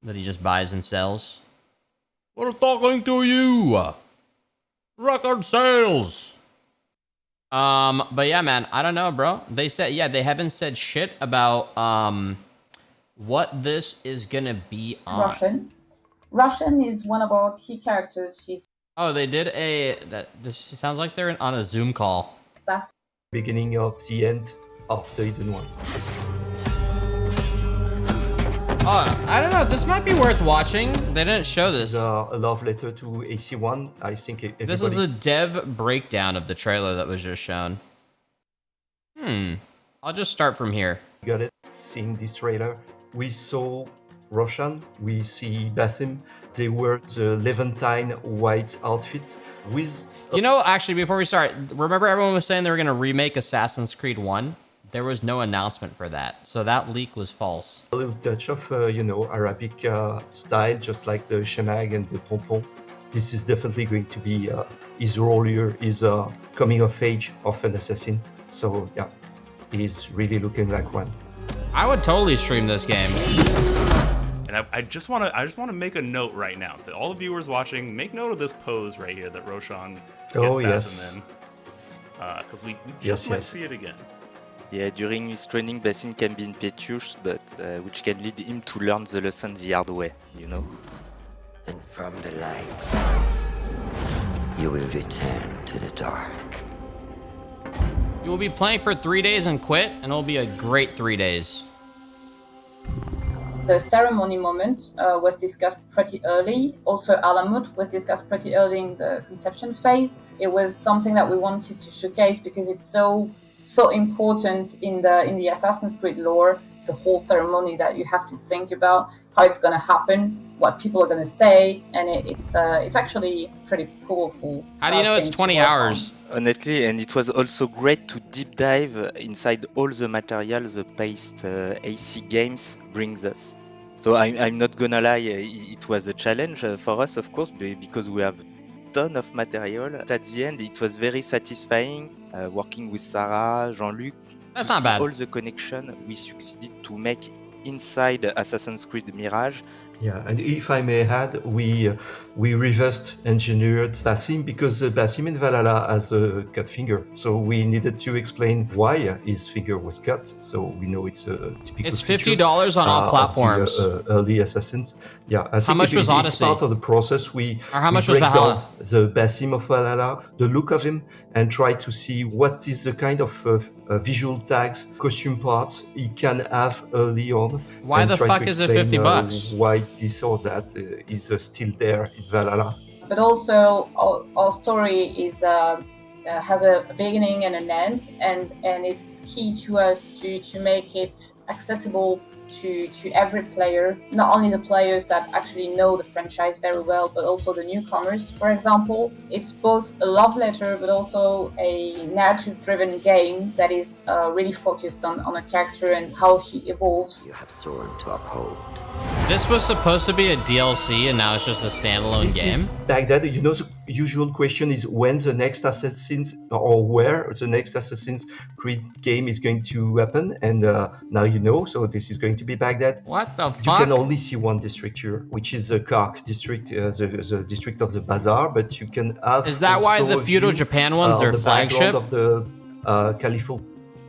that he just buys and sells. We're talking to you! Record sales! But yeah, man, I don't know, bro. They said, yeah, they haven't said shit about, what this is gonna be on. Russian. Russian is one of our key characters. She's... Oh, they did this sounds like they're on a Zoom call. Beginning of the end of the Hidden Ones. Oh, I don't know. This might be worth watching. They didn't show this. A love letter to AC1. I think everybody... This is a dev breakdown of the trailer that was just shown. I'll just start from here. Got it. Seeing this trailer, we saw Roshan, we see Basim. They wear the Levantine white outfit with... You know, actually, before we start, remember everyone was saying they were going to remake Assassin's Creed 1? There was no announcement for that, so that leak was false. A little touch of, you know, Arabic style, just like the shamag and the pompon. This is definitely going to be his role here is coming of age of an assassin. So yeah, he's really looking like one. I would totally stream this game. And I just want to make a note right now to all the viewers watching. Make note of this pose right here that Roshan gets Basim in, because we just might see it again. Yeah, during his training, Basim can be impetuous, but which can lead him to learn the lesson the hard way, you know? And from the light, you will return to the dark. You will be playing for 3 days and quit, and it'll be a great 3 days. The ceremony moment was discussed pretty early. Also, Alamut was discussed pretty early in the conception phase. It was something that we wanted to showcase because it's so important in the Assassin's Creed lore. It's a whole ceremony that you have to think about how it's going to happen, what people are going to say, and it's actually pretty powerful. How do you know it's 20 hours? Honestly, and it was also great to deep dive inside all the material the past AC games brings us. So I'm not gonna lie, it was a challenge for us, of course, because we have a ton of material. At the end, it was very satisfying working with Sarah, Jean-Luc, That's to not see bad. all the connection we succeeded to make inside Assassin's Creed Mirage. Yeah, and if I may add, we reversed engineered Basim because Basim in Valhalla has a cut finger, so we needed to explain why his finger was cut. So we know it's a typical. It's $50 on all platforms. Of the, early Assassins. Yeah, I think how much was Odyssey? It's part of the process. How much we was break Valhalla? down the Basim of Valhalla, the look of him, and try to see what is the kind of visual tags, costume parts he can have early on. Why the fuck is it $50? Why this or that is still there in Valhalla. But also, our story is has a beginning and an end, and it's key to us to make it accessible to every player, not only the players that actually know the franchise very well, but also the newcomers. For example, it's both a love letter, but also a narrative-driven game that is really focused on a character and how he evolves. You have sworn to uphold. This was supposed to be a DLC, and now it's just a standalone game. Baghdad, you know, the usual question is when the next Assassin's or where the next Assassin's Creed game is going to happen, and now you know. So this is going to be Baghdad. What the fuck? You can only see one district here, which is the Kark district, the district of the bazaar. But you can have. Is that why the feudal Japan one's their flagship? Of the Caliphal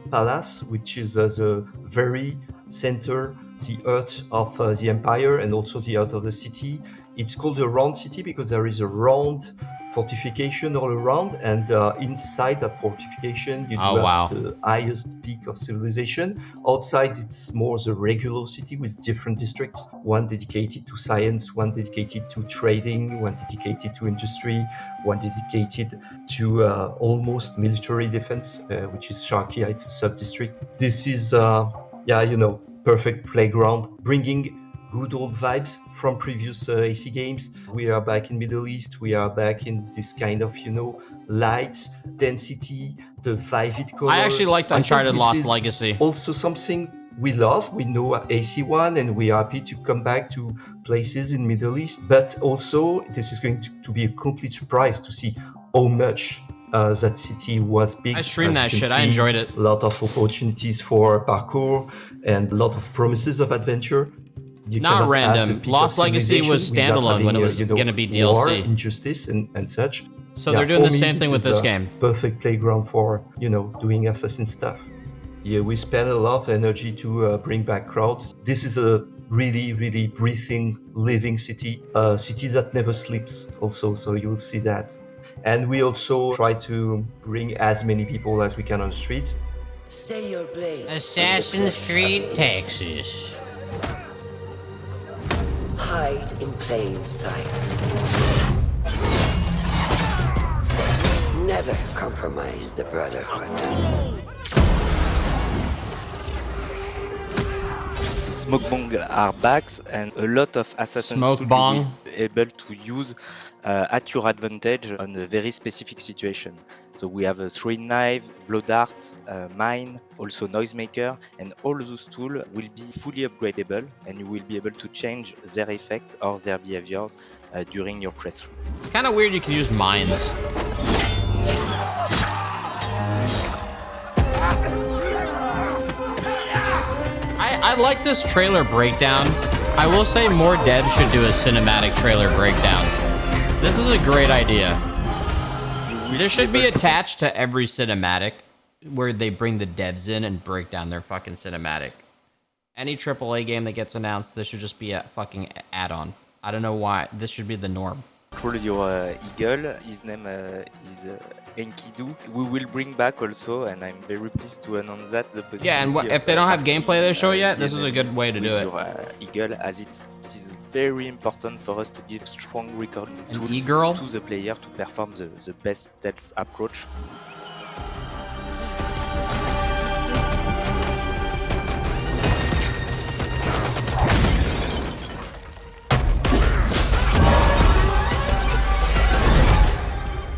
Palace, which is the very center, the heart of the empire and also the heart of the city. It's called a round city because there is a round fortification all around, and inside that fortification you do have the highest peak of civilization. Outside it's more the regular city with different districts, one dedicated to science, one dedicated to trading, one dedicated to industry, one dedicated to almost military defense, which is Sharkia. It's a sub-district. This is perfect playground, bringing good old vibes from previous AC games. We are back in Middle East. We are back in this kind of, light, density, the vivid colors. I actually liked Uncharted Lost Legacy. Also something we love. We know AC1 and we are happy to come back to places in Middle East. But also this is going to be a complete surprise to see how much that city was big. I streamed that shit. I enjoyed it. A lot of opportunities for parkour and a lot of promises of adventure. Not random. Lost Legacy was standalone when it was going to be DLC. War, injustice and such. So they're doing the same thing with this game. Perfect playground for, doing assassin stuff. Yeah, we spend a lot of energy to bring back crowds. This is a really, really breathing, living city. A city that never sleeps also, so you'll see that. And we also try to bring as many people as we can on the streets. Stay your blade. Assassin's Creed Texas. Hide in plain sight. Never compromise the Brotherhood. The smoke bomb are back, and a lot of assassins will be able to use at your advantage on a very specific situation. So we have a throwing knife, blow dart, mine, also noisemaker, and all those tools will be fully upgradable, and you will be able to change their effect or their behaviors during your playthrough. It's kind of weird you can use mines. I like this trailer breakdown. I will say more devs should do a cinematic trailer breakdown. This is a great idea. There should be attached to every cinematic where they bring the devs in and break down their fucking cinematic. Any AAA game that gets announced, this should just be a fucking add-on. I don't know why. This should be the norm. Control your eagle. His name is Enkidu. We will bring back also, and I'm very pleased to announce that the possibility. Yeah, and if they don't have gameplay they show yet, this is a good way to do it. Your eagle, as it is very important for us to give strong recording tools to the player to perform the best stealth approach.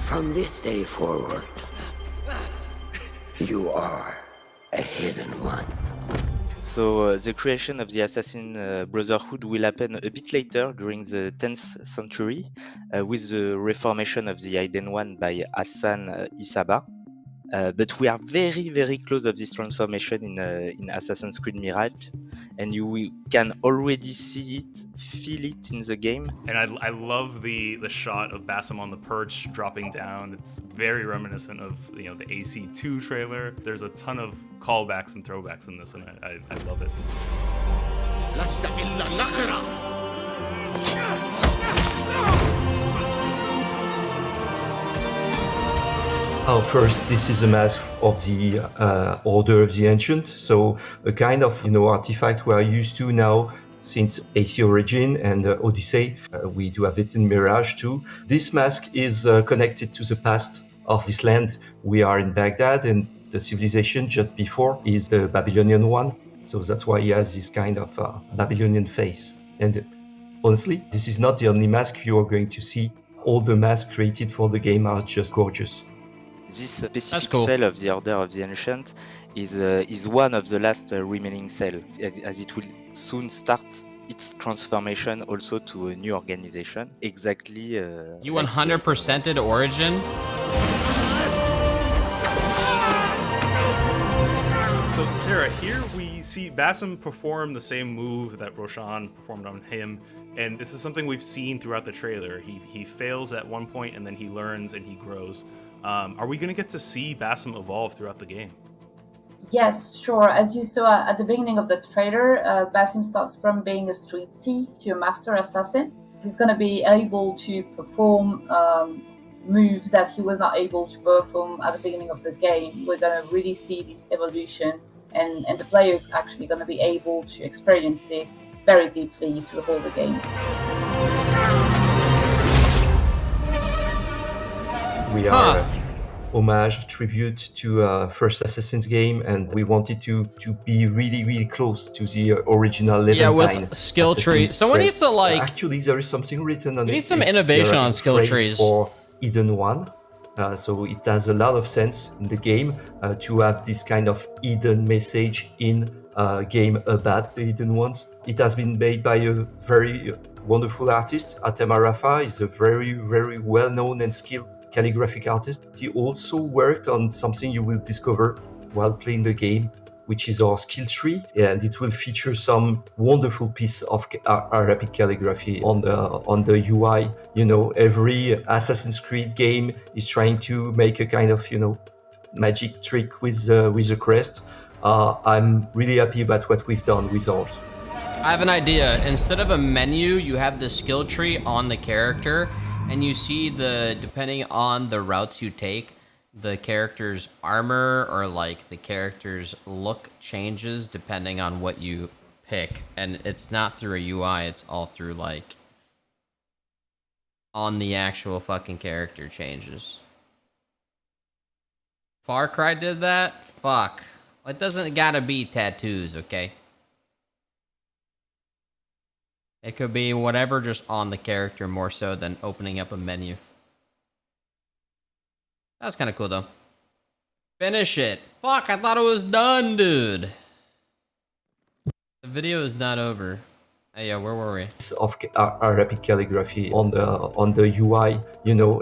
From this day forward, you are a hidden one. So the creation of the Assassin Brotherhood will happen a bit later during the 10th century with the reformation of the Hidden One by Hassan Isaba. But we are very, very close of this transformation in Assassin's Creed Mirage, and you can already see it, feel it in the game. And I love the shot of Basim on the perch dropping down. It's very reminiscent of the AC2 trailer. There's a ton of callbacks and throwbacks in this, and I love it. First, this is a mask of the Order of the Ancient, so a kind of artifact we are used to now since AC Origin and Odyssey. We do have it in Mirage too. This mask is connected to the past of this land. We are in Baghdad, and the civilization just before is the Babylonian one, so that's why he has this kind of Babylonian face. And honestly, this is not the only mask you are going to see. All the masks created for the game are just gorgeous. This specific cell of the Order of the Ancient is one of the last remaining cells, as it will soon start its transformation also to a new organization. Exactly. You 100%ed Origin? So, Sarah, here we see Basim perform the same move that Roshan performed on him, and this is something we've seen throughout the trailer. He fails at one point, and then he learns and he grows. Are we going to get to see Basim evolve throughout the game? Yes, sure. As you saw at the beginning of the trailer, Basim starts from being a street thief to a master assassin. He's going to be able to perform moves that he was not able to perform at the beginning of the game. We're going to really see this evolution, and the player is actually going to be able to experience this very deeply through the game. We are homage, tribute to first Assassin's game, and we wanted to be really, really close to the original Levantine. Yeah, with skill tree. Someone needs to Actually, there is something written on it. We need some innovation on skill trees. For Eden 1. So it has a lot of sense in the game to have this kind of Eden message in a game about the Eden ones. It has been made by a very wonderful artist. Atem Arafa is a very, very well-known and skilled calligraphic artist. He also worked on something you will discover while playing the game, which is our skill tree, and it will feature some wonderful piece of Arabic calligraphy on the UI. Every Assassin's Creed game is trying to make a kind of magic trick with the crest. I'm really happy about what we've done with ours. I have an idea. Instead of a menu, you have the skill tree on the character, and you see depending on the routes you take, the character's armor or the character's look changes depending on what you pick. And it's not through a UI, it's all through on the actual fucking character changes. Far Cry did that? Fuck. It doesn't gotta be tattoos, okay? It could be whatever just on the character more so than opening up a menu. That's kind of cool though. Finish it. Fuck, I thought it was done, dude. The video is not over. Hey, yo, where were we? Of Arabic calligraphy on the UI.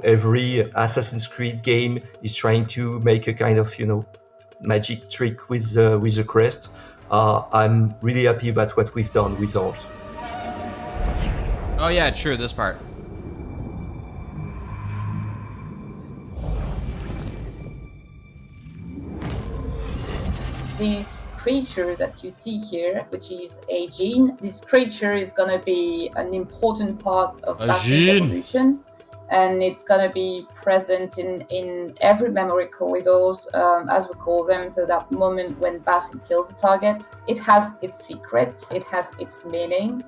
Every Assassin's Creed game is trying to make a kind of magic trick with the crest. I'm really happy about what we've done with ours. Oh yeah, true, this part. This creature that you see here, which is a gene, this creature is going to be an important part of Basim's evolution, and it's going to be present in every memory corridors, as we call them. So that moment when Basim kills a target, it has its secret, it has its meaning.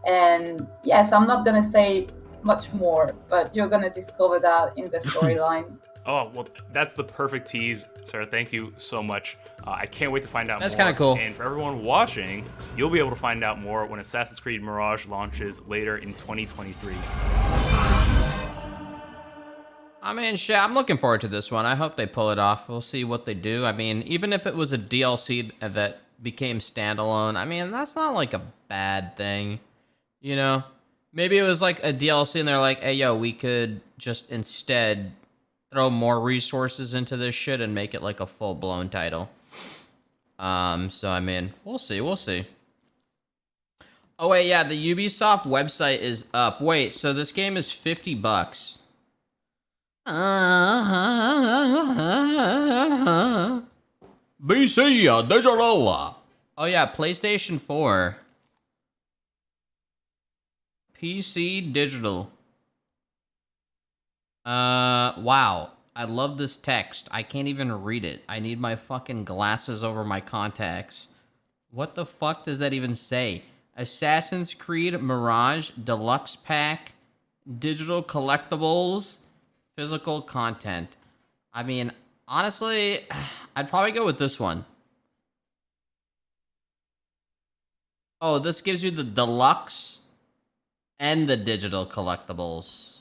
And yes, I'm not going to say much more, but you're going to discover that in the storyline. Oh, well, that's the perfect tease. Sarah, thank you so much. I can't wait to find out more. That's kind of cool. And for everyone watching, you'll be able to find out more when Assassin's Creed Mirage launches later in 2023. I mean, shit, I'm looking forward to this one. I hope they pull it off. We'll see what they do. I mean, even if it was a DLC that became standalone, I mean, that's not a bad thing. Maybe it was a DLC and they're like, hey, yo, we could just instead throw more resources into this shit and make it like a full-blown title. So I mean, we'll see. Oh wait, yeah, the Ubisoft website is up. Wait, so this game is $50. BC Digital. Oh yeah, PlayStation 4. PC Digital. Wow. I love this text. I can't even read it. I need my fucking glasses over my contacts. What the fuck does that even say? Assassin's Creed Mirage Deluxe Pack, digital collectibles, physical content. I mean, honestly, I'd probably go with this one. Oh, this gives you the deluxe and the digital collectibles.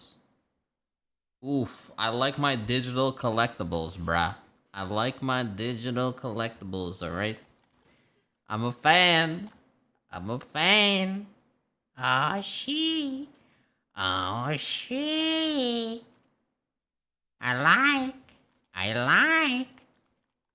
Oof, I like my digital collectibles, bruh. I like my digital collectibles, alright? I'm a fan. Oh, she. I like.